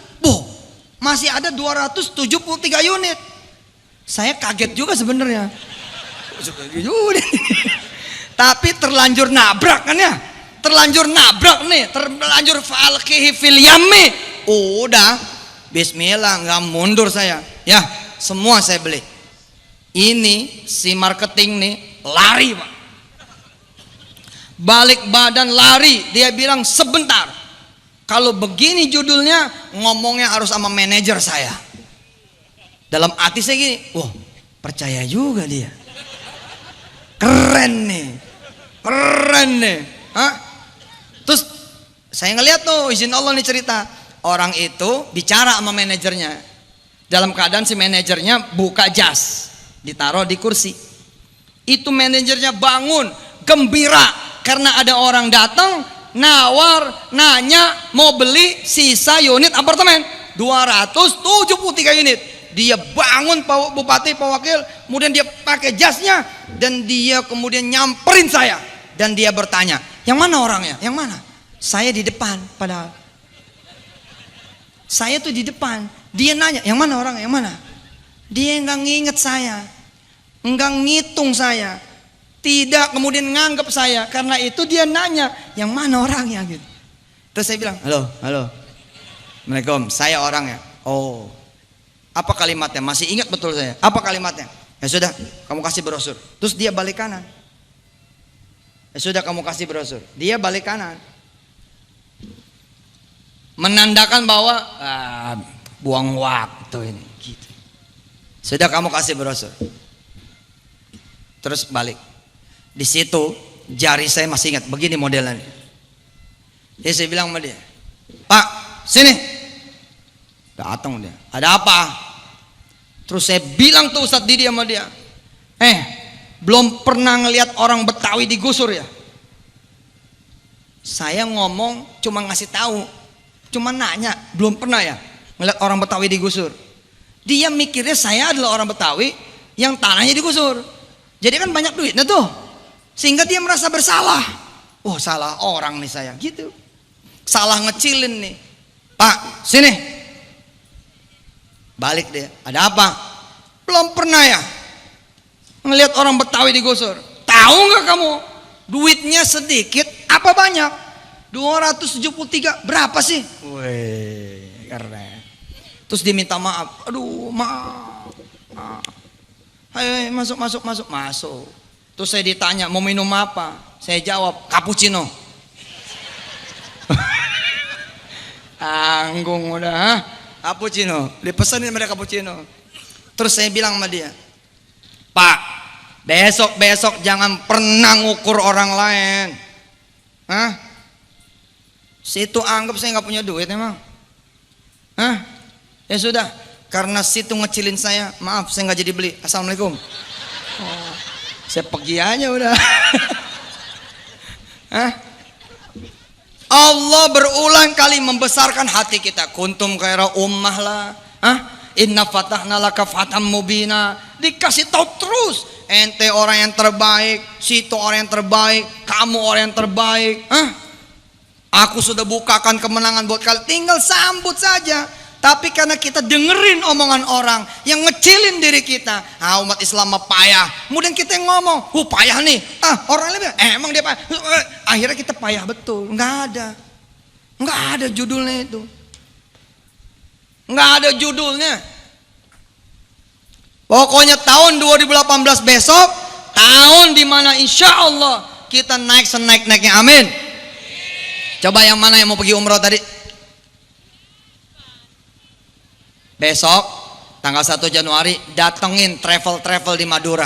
masih ada 273 unit. Saya kaget juga sebenarnya. Tapi terlanjur nabrak kan ya, terlanjur nabrak nih, terlanjur falqihi fil yammi. Udah, bismillah, nggak mundur saya. Ya, semua saya beli. Ini si marketing nih lari Pak, balik badan lari. Dia bilang sebentar, kalau begini judulnya ngomongnya harus sama manajer saya. Dalam hati saya gini, wah percaya juga dia, keren nih, keren nih. Hah? Terus saya ngeliat tuh, izin Allah nih cerita, orang itu bicara sama manajernya dalam keadaan si manajernya buka jas, ditaruh di kursi. Itu manajernya bangun gembira karena ada orang datang nawar, nanya mau beli sisa unit apartemen 273 unit. Dia bangun Pak Bupati, Pak Wakil, kemudian dia pakai jasnya dan dia kemudian nyamperin saya dan dia bertanya, yang mana orangnya? Yang mana? Saya di depan, padahal saya tuh di depan. Dia nanya, yang mana orangnya? Yang mana? Dia nggak nginget saya, nggak ngitung saya, tidak kemudian nganggap saya. Karena itu dia nanya, yang mana orangnya gitu. Terus saya bilang, halo, halo, Assalamualaikum, saya orangnya. Oh, apa kalimatnya? Masih ingat betul saya. Apa kalimatnya? Ya sudah, kamu kasih brosur. Terus dia balik kanan. Ya sudah, kamu kasih brosur. Dia balik kanan, menandakan bahwa buang waktu ini. Gitu. Sudah, kamu kasih brosur. Terus balik. Di situ jari saya masih ingat begini modelnya. Jadi saya bilang sama dia, Pak, sini. Datang dia, ada apa? Terus saya bilang tuh Ustadz Didi sama dia, belum pernah ngelihat orang Betawi digusur ya? Saya ngomong cuma ngasih tahu, cuma nanya, belum pernah ya ngelihat orang Betawi digusur. Dia mikirnya saya adalah orang Betawi yang tanahnya digusur. Jadi kan banyak duitnya tuh, sehingga dia merasa bersalah. Oh, salah orang nih saya, gitu. Salah ngecilin nih. Pak, sini. Balik dia, ada apa? Belum pernah ya ngelihat orang Betawi digusur. Tahu nggak kamu duitnya sedikit apa banyak? 273 berapa sih? Wih, keren. Terus dia minta maaf. Aduh, maaf. Ayo, masuk. Terus saya ditanya mau minum apa? Saya jawab cappuccino. Tanggung udah. Cappuccino, dipesanin mereka cappuccino. Terus saya bilang sama dia, Pak, besok jangan pernah ngukur orang lain. Hah? Situ anggap saya nggak punya duit emang. Hah? Ya sudah, karena situ ngecilin saya, maaf saya nggak jadi beli. Assalamualaikum. Oh, saya pergi aja udah. Hah? Allah berulang kali membesarkan hati kita. Kuntum khaira ummah lah. Inna fatahna laka fatham mubina. Dikasih tahu terus. Ente orang yang terbaik, situ orang yang terbaik, kamu orang yang terbaik. Aku sudah bukakan kemenangan buat kalian. Tinggal sambut saja. Tapi karena kita dengerin omongan orang yang ngecilin diri kita, umat Islam mah payah. Kemudian kita yang ngomong, payah nih. Orang lain bilang, emang dia payah. Akhirnya kita payah betul. Nggak ada judulnya itu. Nggak ada judulnya. Pokoknya tahun 2018 besok, tahun dimana insya Allah kita naik senaik-naiknya. Amin. Coba yang mana yang mau pergi umroh tadi? Besok tanggal 1 Januari datengin travel di Madura.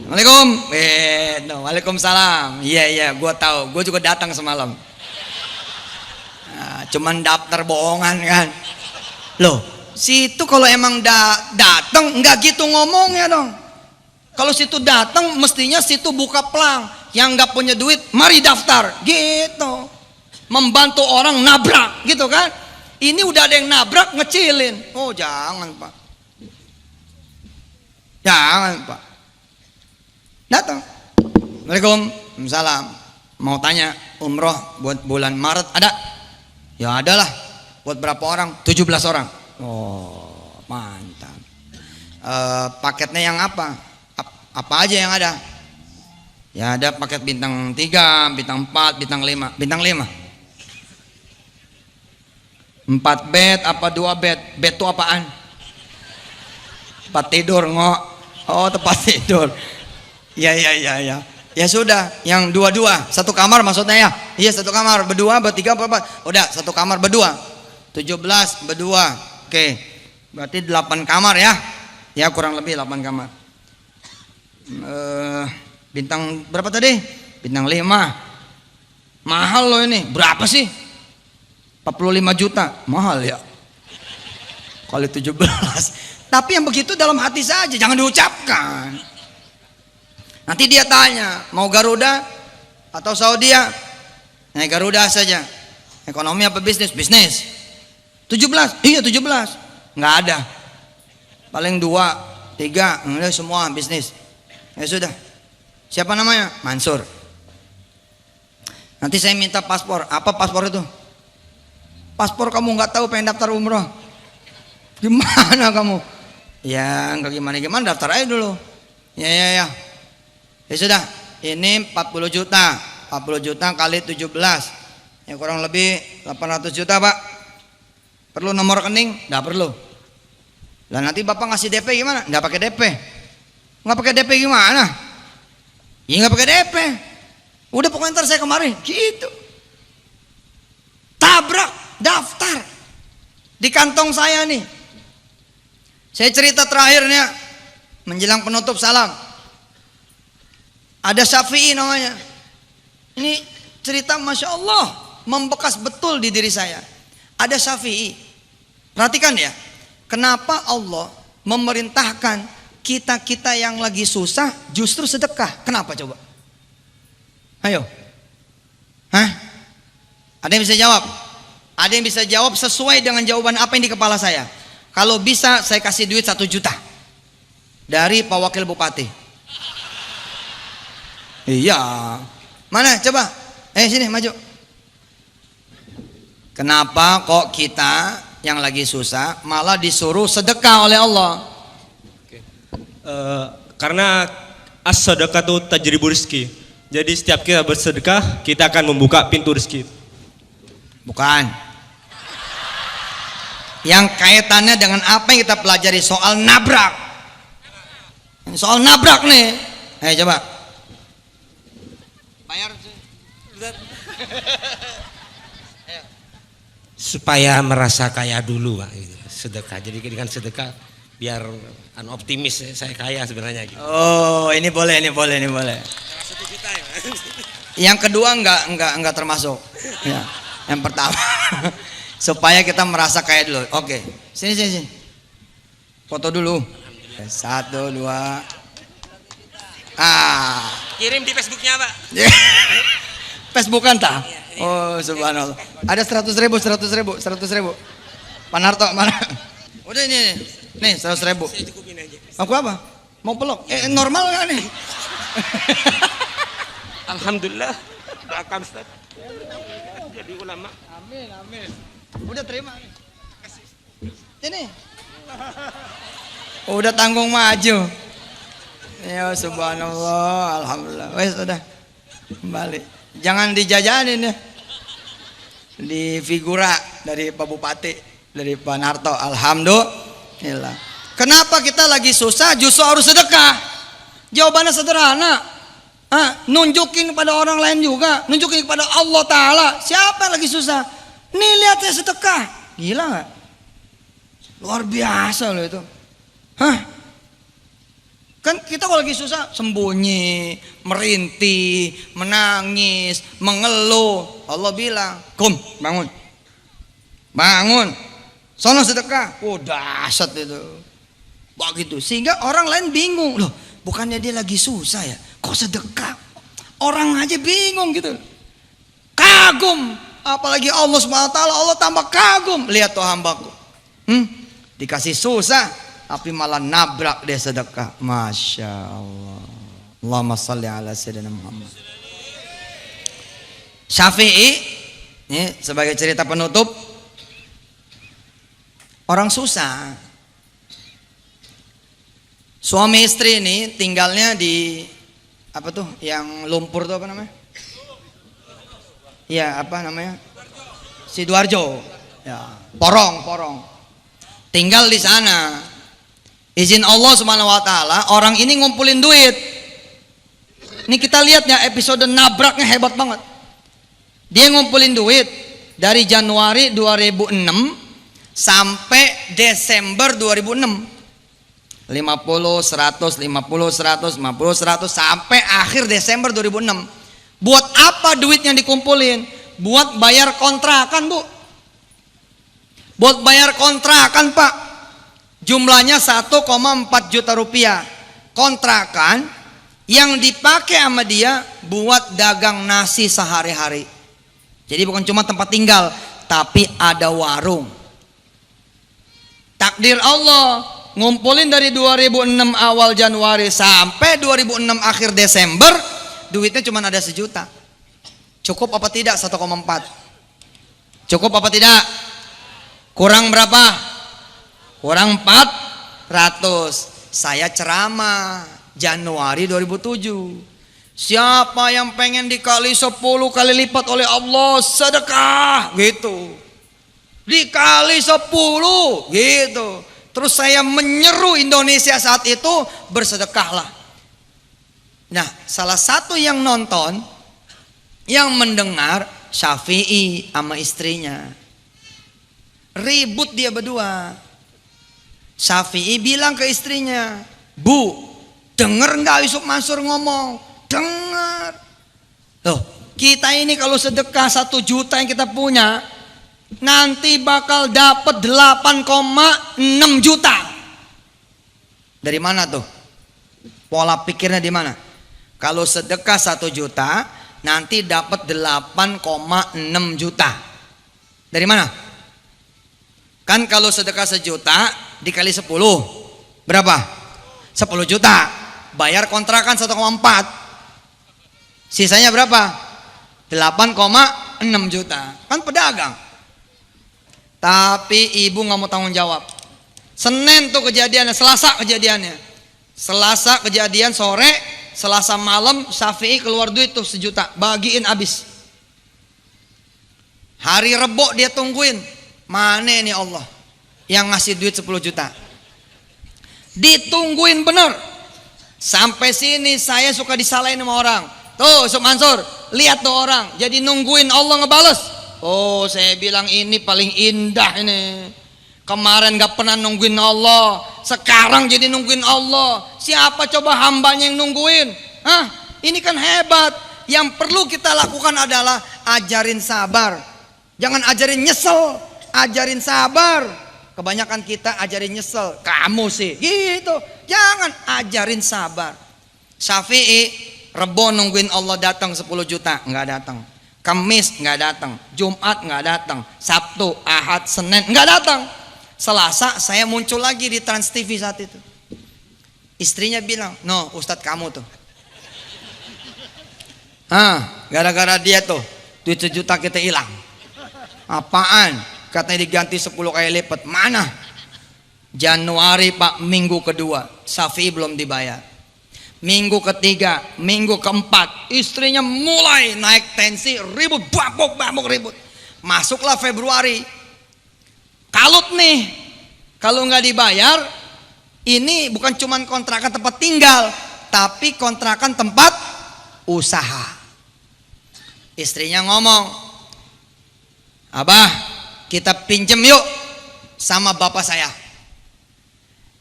Assalamualaikum. Waalaikumsalam. Iya, gue tahu. Gue juga datang semalam. Cuman daftar bohongan kan. Loh, situ kalau emang datang nggak gitu ngomongnya dong. Kalau situ datang mestinya situ buka pelang. Yang nggak punya duit, mari daftar. Gitu. Membantu orang nabrak, gitu kan? Ini udah ada yang nabrak ngecilin. Oh jangan Pak. Jangan Pak. Datang. Waalaikumsalam. Mau tanya umroh buat bulan Maret ada? Ya adalah. Buat berapa orang? 17 orang. Oh mantap. Paketnya yang apa? Apa aja yang ada? Ya ada paket bintang 3, bintang 4, bintang 5. Bintang 5 4 bed apa 2 bed? Bed itu apaan? Tempat tidur ngok. Oh tempat tidur. Ya. Ya sudah, yang 2-2 satu kamar maksudnya ya. Iya satu kamar, berdua, bertiga, berempat. Udah satu kamar berdua. 17 berdua. Oke. Berarti 8 kamar ya. Ya kurang lebih 8 kamar. Bintang berapa tadi? Bintang 5. Mahal loh ini. Berapa sih? 45 juta. Mahal ya. Kali 17. Tapi yang begitu dalam hati saja, jangan diucapkan. Nanti dia tanya, mau Garuda atau Saudi? Naik Garuda saja. Ekonomi apa bisnis? Bisnis. 17? Iya 17. Nggak ada. Paling 2, 3, udah semua bisnis. Ya sudah. Siapa namanya? Mansur. Nanti saya minta paspor. Apa paspor itu? Paspor kamu nggak tahu pengen daftar umroh? Gimana kamu? Ya nggak gimana daftar aja dulu. Ya. Ya sudah, ini 40 juta. 40 juta kali 17. Ya kurang lebih 800 juta, Pak. Perlu nomor rekening? Enggak perlu. Lah nanti Bapak ngasih DP gimana? Enggak pakai DP. Enggak pakai DP gimana? Ya enggak pakai DP. Udah pokoknya ntar saya kemarin gitu. Tabrak daftar di kantong saya nih. Saya cerita terakhirnya menjelang penutup salam. Ada Syafi'i namanya. Ini cerita Masya Allah membekas betul di diri saya. Ada Syafi'i. Perhatikan ya. Kenapa Allah memerintahkan kita-kita yang lagi susah justru sedekah? Kenapa coba? Ayo. Hah? Ada yang bisa jawab? Ada yang bisa jawab sesuai dengan jawaban apa yang di kepala saya? Kalau bisa saya kasih duit 1 juta dari Pak Wakil Bupati. Iya. Mana coba? Sini maju. Kenapa kok kita yang lagi susah malah disuruh sedekah oleh Allah? Karena as-sadaqatu tajribu rizki. Jadi setiap kita bersedekah, kita akan membuka pintu rezeki. Bukan. Yang kaitannya dengan apa yang kita pelajari soal nabrak. Soal nabrak nih. Ayo coba. Bayar. Supaya merasa kaya dulu, Pak. Sedekah. Jadi dengan sedekah biar optimis saya kaya sebenarnya gitu. Oh, ini boleh. 1 juta ya. Yang kedua enggak termasuk. Ya. Yang pertama supaya kita merasa kaya dulu. Oke. Sini. Foto dulu. 1, 2. Kirim di Facebooknya, Pak. Facebookan tak? Oh subhanallah. Ada 100 ribu. Pak Narto mana? Udah ini nih 100 ribu. Saya cukupin aja. Aku apa? Mau peluk? Normal nggak nih? Alhamdulillah. Doakan Ustaz. Jadi ulama. Amin. Udah terima. Ini. Udah tanggung maju. Ya subhanallah, alhamdulillah. Wes udah kembali. Jangan dijajanin ya. Di figura dari Pak Bupati, dari Pak Narto. Alhamdulillah. Kenapa kita lagi susah justru harus sedekah? Jawabannya sederhana. Nunjukin kepada orang lain juga, nunjukin kepada Allah Ta'ala. Siapa yang lagi susah? Nih lihat saya sedekah. Gila gak? Luar biasa loh itu. Kan kita kalau lagi susah sembunyi, merintih, menangis, mengeluh. Allah bilang, "Kum, bangun. Sono sedekah." Oh, dahsyat itu. Begitu. Sehingga orang lain bingung. Loh, bukannya dia lagi susah ya? Kok sedekah? Orang aja bingung gitu. Kagum. Apalagi Allah SWT, Allah tambah kagum. Lihat tuh hambaku. Dikasih susah, tapi malah nabrak dia sedekah. Masya Allah. Allahumma salli ala sayyidina Muhammad. Syafi'i, ini sebagai cerita penutup, orang susah. Suami istri ini tinggalnya di apa tuh yang lumpur tuh apa namanya? Ya apa namanya? Sidoarjo. Ya, Porong. Tinggal di sana. Izin Allah Subhanahu wa taala, orang ini ngumpulin duit. Ini kita lihat ya episode nabraknya hebat banget. Dia ngumpulin duit dari Januari 2006 sampai Desember 2006. 50, 100, 50, 100, 50, 100 sampai akhir Desember 2006. Buat apa duitnya dikumpulin? Buat bayar kontrakan, Bu. Buat bayar kontrakan, Pak. Jumlahnya 1,4 juta rupiah. Kontrakan yang dipakai sama dia buat dagang nasi sehari-hari. Jadi bukan cuma tempat tinggal, tapi ada warung. Takdir Allah, ngumpulin dari 2006 awal Januari sampai 2006 akhir Desember, duitnya cuma ada 1 juta. Cukup apa tidak 1,4? Cukup apa tidak? Kurang berapa? Kurang 400. Saya ceramah Januari 2007. Siapa yang pengen dikali 10 kali lipat oleh Allah, sedekah gitu. Dikali 10 gitu. Terus saya menyeru Indonesia saat itu, bersedekahlah. Nah, salah satu yang nonton, yang mendengar Syafi'i sama istrinya. Ribut dia berdua. Syafi'i bilang ke istrinya, Bu, denger nggak Yusuf Mansur ngomong? Dengar. Loh, kita ini kalau sedekah 1 juta yang kita punya, nanti bakal dapat 8,6 juta. Dari mana tuh? Pola pikirnya di mana? Kalau sedekah 1 juta, nanti dapat 8,6 juta. Dari mana? Kan kalau sedekah 1 juta dikali 10 berapa? 10 juta. Bayar kontrakan 1,4. Sisanya berapa? 8,6 juta. Kan pedagang. Tapi ibu nggak mau tanggung jawab. Senin tuh kejadiannya, Selasa kejadiannya. Selasa kejadian sore, Selasa malam Syafi'i keluar duit tuh 1 juta, bagiin habis. Hari Rebo dia tungguin, mana nih Allah yang ngasih duit 10 juta. Ditungguin bener. Sampai sini saya suka disalahin sama orang. Tuh Yusuf Mansur, lihat tuh orang jadi nungguin Allah ngebales. Oh, saya bilang ini paling indah ini. Kemarin gak pernah nungguin Allah, sekarang jadi nungguin Allah. Siapa coba hambanya yang nungguin? Hah? Ini kan hebat. Yang perlu kita lakukan adalah ajarin sabar. Jangan ajarin nyesel, ajarin sabar. Kebanyakan kita ajarin nyesel. Kamu sih gitu. Jangan, ajarin sabar. Syafi'i Rebo nungguin Allah datang 10 juta, nggak datang. Kamis nggak datang, Jumat nggak datang, Sabtu, Ahad, Senin nggak datang. Selasa saya muncul lagi di Trans TV saat itu. Istrinya bilang, no Ustadz kamu tuh. Gara-gara dia tuh duit 1 juta kita hilang. Apaan? Katanya diganti 10 kali lipat. Mana? Januari Pak, minggu kedua Syafi'i belum dibayar. Minggu ketiga, minggu keempat, istrinya mulai naik tensi, ribut, babuk ribut. Masuklah Februari, kalut nih, kalau nggak dibayar, ini bukan cuma kontrakan tempat tinggal, tapi kontrakan tempat usaha. Istrinya ngomong, Abah, kita pinjem yuk sama bapak saya.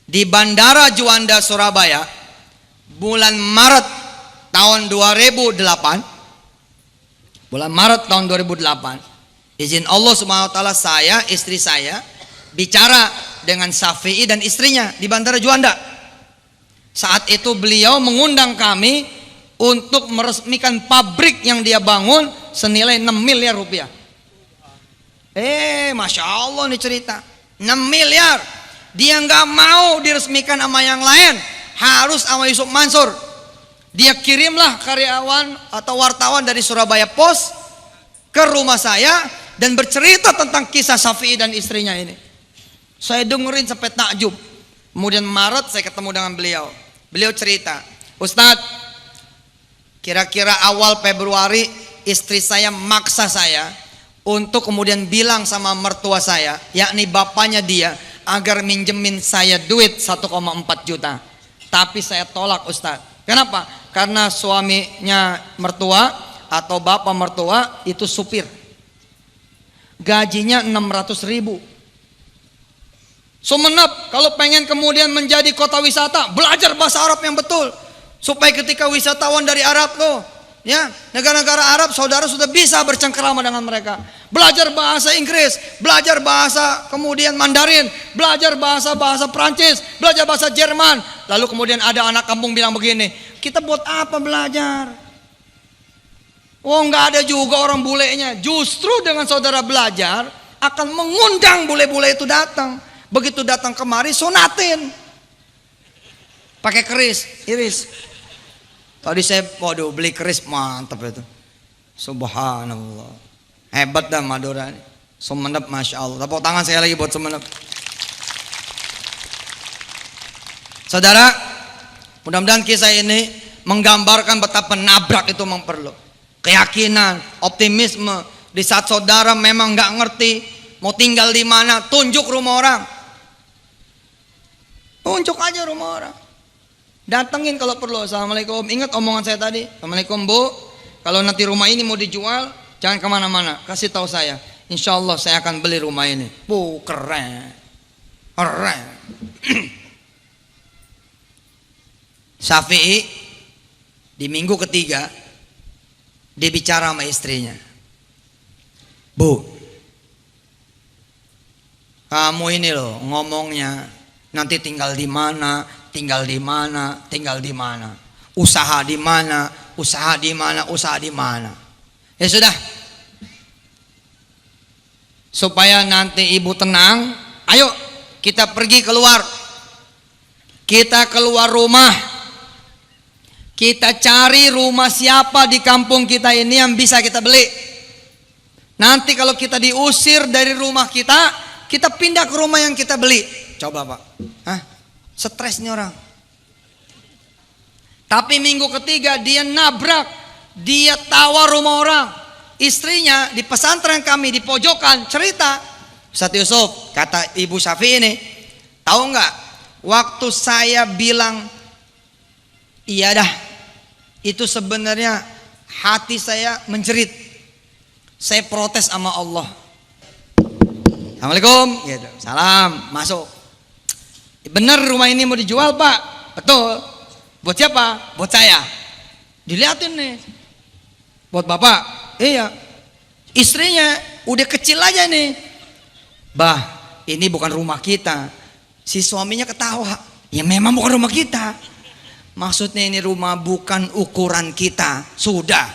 Di Bandara Juanda Surabaya, bulan Maret tahun 2008, bulan Maret tahun 2008, izin Allah Subhanahu wa taala, saya, istri saya bicara dengan Syafi'i dan istrinya di Bandara Juanda. Saat itu beliau mengundang kami untuk meresmikan pabrik yang dia bangun senilai 6 miliar rupiah. Masya Allah nih cerita, 6 miliar. dia nggak mau diresmikan sama yang lain, harus sama Yusuf Mansur. Dia kirimlah karyawan atau wartawan dari Surabaya Post ke rumah saya dan bercerita tentang kisah Syafi'i dan istrinya ini. Saya dengerin sampai takjub. Kemudian Maret saya ketemu dengan beliau. Beliau cerita, Ustadz, kira-kira awal Februari istri saya maksa saya untuk kemudian bilang sama mertua saya, yakni bapaknya dia, agar minjemin saya duit 1,4 juta. Tapi saya tolak, Ustadz. Kenapa? Karena suaminya mertua atau bapak mertua itu supir, gajinya 600.000. Sumenep kalau pengen kemudian menjadi kota wisata, belajar bahasa Arab yang betul, supaya ketika wisatawan dari Arab tuh, ya, negara-negara Arab, saudara sudah bisa bercengkerama dengan mereka. Belajar bahasa Inggris, belajar bahasa kemudian Mandarin, belajar bahasa Prancis, belajar bahasa Jerman. Lalu kemudian ada anak kampung bilang begini, kita buat apa belajar? Oh, nggak ada juga orang bulenya. Justru dengan saudara belajar akan mengundang bule-bule itu datang. Begitu datang kemari, sonatin pakai keris, iris. Tadi saya, waduh, beli keris, mantap itu. Subhanallah, hebat dah Madura ini. Sumenep, masya Allah. Tepuk tangan saya lagi buat Sumenep. Saudara, mudah-mudahan kisah ini menggambarkan betapa nabrak itu memang perlu keyakinan, optimisme. Di saat saudara memang nggak ngerti mau tinggal di mana, tunjuk rumah orang, tunjuk aja rumah orang. Datengin kalau perlu. Assalamualaikum. Ingat omongan saya tadi. Assalamualaikum Bu. Kalau nanti rumah ini mau dijual, jangan kemana-mana. Kasih tahu saya. Insya Allah saya akan beli rumah ini. Bu, keren. Keren. Syafi'i di minggu ketiga dia bicara sama istrinya. Bu, kamu ini loh ngomongnya nanti tinggal di mana, tinggal di mana, tinggal di mana, usaha di mana, usaha di mana, usaha di mana. Ya sudah, supaya nanti ibu tenang, ayo kita pergi keluar, kita keluar rumah, kita cari rumah siapa di kampung kita ini yang bisa kita beli. Nanti kalau kita diusir dari rumah kita, kita pindah ke rumah yang kita beli. Coba Pak, stres nih orang. Tapi minggu ketiga dia nabrak, dia tawar rumah orang. Istrinya di pesantren kami di pojokan cerita, Ustaz Yusuf, kata Ibu Syafi'i ini, tahu nggak? Waktu saya bilang iya dah, itu sebenarnya hati saya menjerit. Saya protes sama Allah. Assalamualaikum, gitu. Salam, masuk. Bener rumah ini mau dijual Pak? Betul. Buat siapa? Buat saya. Dilihatin nih. Buat Bapak? Iya. Istrinya udah kecil aja nih. Bah, ini bukan rumah kita. Si suaminya ketawa. Ya memang bukan rumah kita. Maksudnya ini rumah bukan ukuran kita. Sudah.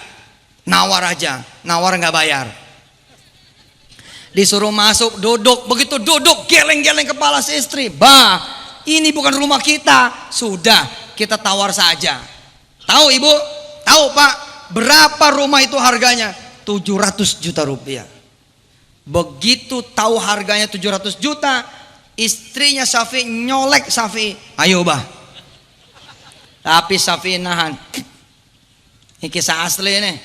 Nawar aja. Nawar nggak bayar. Disuruh masuk, duduk. Begitu duduk, geleng-geleng kepala si istri. Bah, ini bukan rumah kita. Sudah, kita tawar saja. Tahu Ibu? Tahu Pak? Berapa rumah itu harganya? 700 juta rupiah. Begitu tahu harganya 700 juta, istrinya Syafi'i nyolek Syafi'i. Ayo bah. Tapi Syafi'i nahan. Ini kisah asli nih.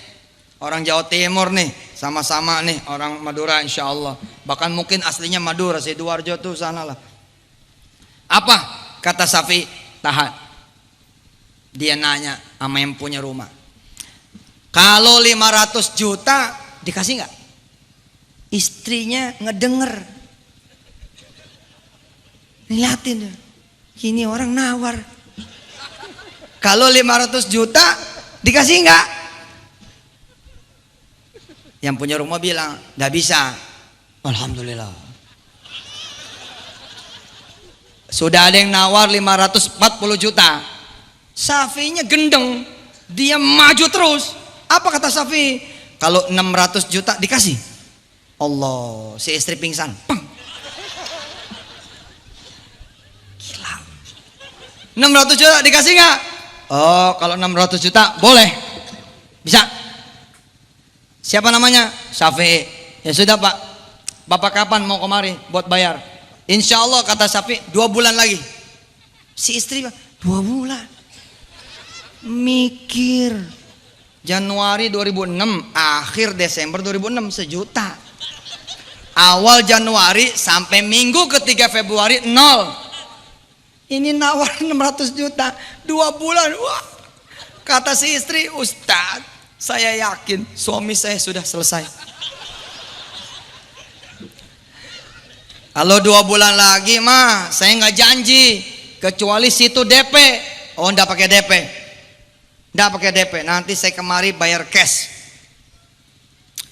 Orang Jawa Timur nih, sama-sama nih orang Madura insya Allah. Bahkan mungkin aslinya Madura, Sidoarjo tuh sana lah. Apa kata Syafi'i? Tahan. Dia nanya sama yang punya rumah. Kalau 500 juta dikasih nggak? Istrinya ngedenger. Lihatin, ini orang nawar. Kalau 500 juta dikasih nggak? Yang punya rumah bilang nggak bisa. Alhamdulillah. Sudah ada yang nawar 540 juta. Syafi'inya gendeng, dia maju terus. Apa kata Syafi'i? Kalau 600 juta dikasih. Allah, si istri pingsan. Peng. 600 juta dikasih nggak? Oh, kalau 600 juta boleh. Bisa. Siapa namanya? Syafi'i. Ya sudah Pak. Bapak kapan mau kemari buat bayar? Insya Allah kata Syafi'i 2 bulan lagi. Si istri 2 bulan. Mikir. Januari 2006, akhir Desember 2006 1 juta. Awal Januari sampai minggu ketiga Februari 0. Ini nawar 600 juta 2 bulan. Wah. Kata si istri, Ustadz, saya yakin suami saya sudah selesai. Kalau 2 bulan lagi mah saya nggak janji, kecuali situ DP. Oh, nggak pakai DP, nggak pakai DP. Nanti saya kemari bayar cash.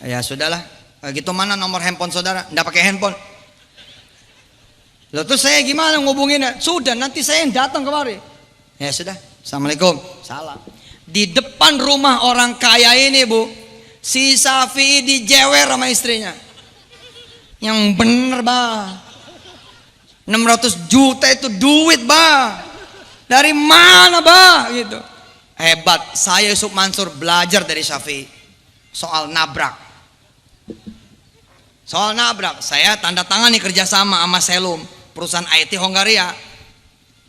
Ya sudahlah. Gitu, mana nomor handphone saudara? Nggak pakai handphone. Lalu terus saya gimana ngubunginnya? Sudah, nanti saya yang datang kemari. Ya sudah. Assalamualaikum. Salam. Di depan rumah orang kaya ini Bu, si Syafi'i dijewer sama istrinya. Yang bener bah, 600 juta itu duit bah, dari mana bah gitu. Hebat. Saya Yusuf Mansur belajar dari Syafi'i soal nabrak. Soal nabrak, saya tanda tangan nih kerjasama sama Selum, perusahaan IT Hongaria.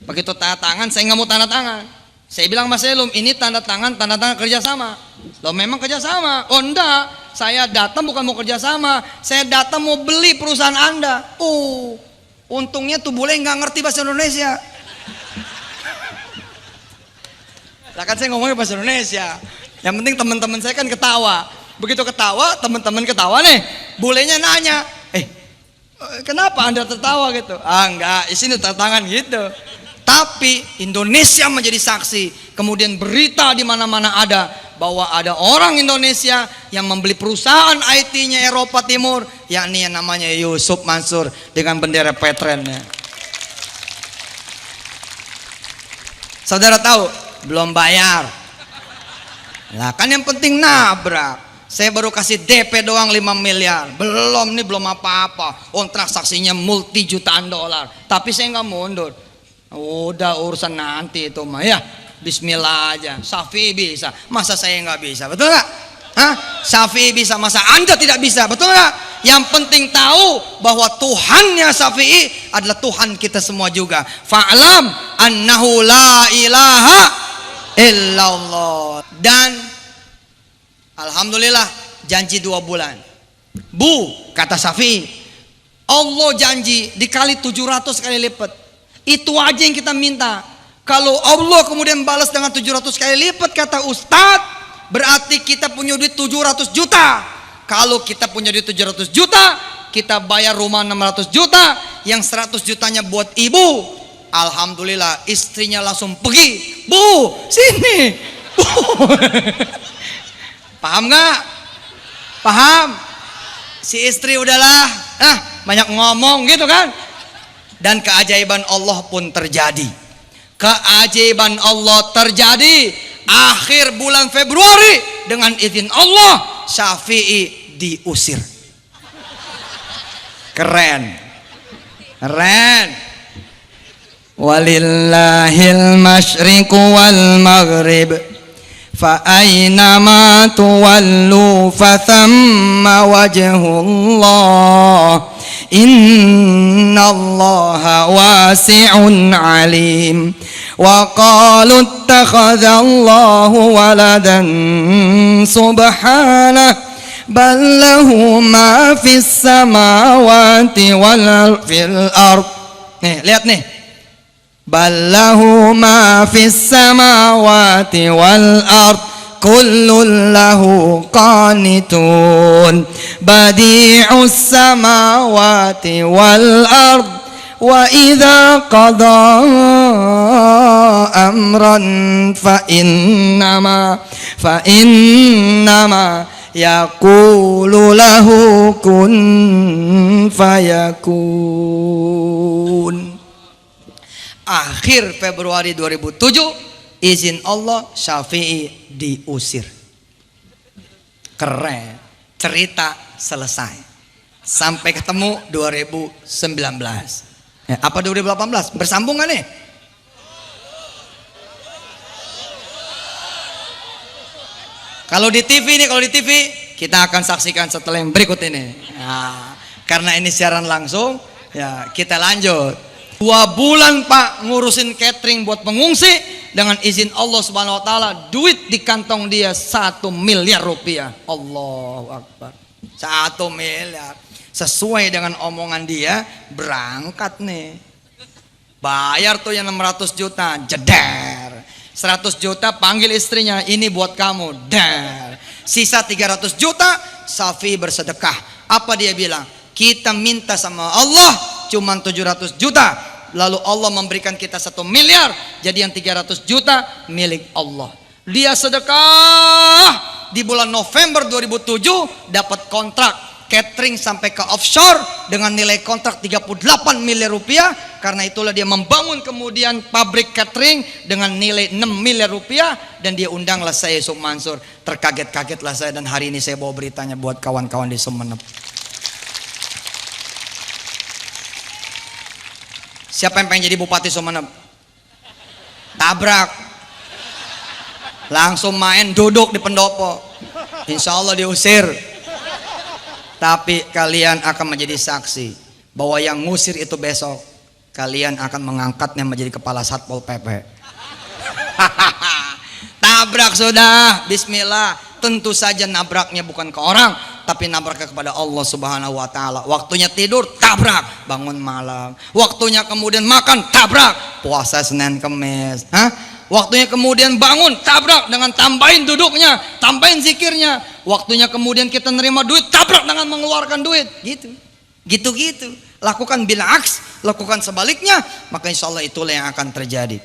Begitu tanda tangan, saya nggak mau tanda tangan. Saya bilang sama Selum, ini tanda tangan kerjasama. Loh memang kerjasama? Oh enggak, saya datang bukan mau kerjasama, saya datang mau beli perusahaan Anda. Oh, untungnya tuh bule nggak ngerti bahasa Indonesia. Lah kan saya ngomongnya bahasa Indonesia. Yang penting teman-teman saya kan ketawa. Begitu ketawa, teman-teman ketawa nih, bulenya nanya, kenapa Anda tertawa gitu? Ah enggak, di sini tantangan gitu. Tapi Indonesia menjadi saksi, kemudian berita di mana-mana ada bahwa ada orang Indonesia yang membeli perusahaan IT-nya Eropa Timur, yakni yang namanya Yusuf Mansur dengan bendera Petrennya. Saudara tahu, belum bayar. Lah kan yang penting nabrak. Saya baru kasih DP doang 5 miliar. Belum apa-apa. Oh, transaksinya multi jutaan dolar. Tapi saya nggak mundur. Udah urusan nanti itu mah ya. Bismillah aja. Syafi'i bisa. Masa saya nggak bisa? Betul nggak? Hah? Syafi'i bisa. Masa Anda tidak bisa? Betul nggak? Yang penting tahu bahwa Tuhannya Syafi'i adalah Tuhan kita semua juga. Fa'lam annahu la ilaha illallah. Dan alhamdulillah janji 2 bulan. Bu, kata Syafi'i, Allah janji dikali 700 kali lipat. Itu aja yang kita minta. Kalau Allah kemudian balas dengan 700 kali lipat, kata Ustadz, berarti kita punya duit 700 juta. Kalau kita punya duit 700 juta, kita bayar rumah 600 juta, yang 100 jutanya buat ibu. Alhamdulillah istrinya langsung pergi. Bu, sini. Bu. Paham gak? Paham? Si istri udahlah, banyak ngomong gitu kan. Dan keajaiban Allah pun terjadi. Keajaiban Allah terjadi. Akhir bulan Februari dengan izin Allah, Syafi'i diusir. Keren. Keren. Walillahil masyriqu wal maghrib. فأينما تولوا فثم وجه الله إن الله واسع عليم وقالوا اتخذ الله ولدا سبحانه بل له ما في السماوات وفي الأرض. Nih, lihat nih. بل له ما في السماوات والأرض كل له قانتون بديع السماوات والأرض وإذا قضى أمرا فإنما يقول له كن فيكون. Akhir Februari 2007, izin Allah, Syafi'i diusir. Keren. Cerita selesai. Sampai ketemu 2019. Apa 2018? Bersambung gak nih? Kalau di TV nih, kalau di TV kita akan saksikan setelah yang berikut ini. Nah, karena ini siaran langsung, ya kita lanjut. 2 bulan Pak ngurusin catering buat pengungsi, dengan izin Allah Subhanahu Wa Taala, duit di kantong dia 1 miliar rupiah. Allahu Akbar. 1 miliar. Sesuai dengan omongan dia, berangkat nih. Bayar tuh yang 600 juta, jeder. 100 juta panggil istrinya, ini buat kamu, der. Sisa 300 juta Safi bersedekah. Apa dia bilang? Kita minta sama Allah cuman 700 juta, lalu Allah memberikan kita 1 miliar, jadi yang 300 juta milik Allah. Dia sedekah. Di bulan November 2007 dapat kontrak catering sampai ke offshore dengan nilai kontrak 38 miliar rupiah. Karena itulah dia membangun kemudian pabrik catering dengan nilai 6 miliar rupiah, dan dia undanglah saya Yusuf Mansur. Terkaget-kagetlah saya, dan hari ini saya bawa beritanya buat kawan-kawan di Sumeneb. Siapa yang pengen jadi bupati Sumeneb? Tabrak. Langsung main duduk di pendopo. Insya Allah diusir. Tapi kalian akan menjadi saksi bahwa yang ngusir itu besok kalian akan mengangkatnya menjadi kepala Satpol PP. Tabrak sudah, bismillah. Tentu saja nabraknya bukan ke orang, tapi nabraknya kepada Allah Subhanahu Wa Taala. Waktunya tidur, tabrak, bangun malam. Waktunya kemudian makan, tabrak, puasa Senin Kemis. Waktunya kemudian bangun, tabrak dengan tambahin duduknya, tambahin zikirnya. Waktunya kemudian kita nerima duit, tabrak dengan mengeluarkan duit. Gitu. Lakukan bil aks, lakukan sebaliknya, maka insya Allah itulah yang akan terjadi.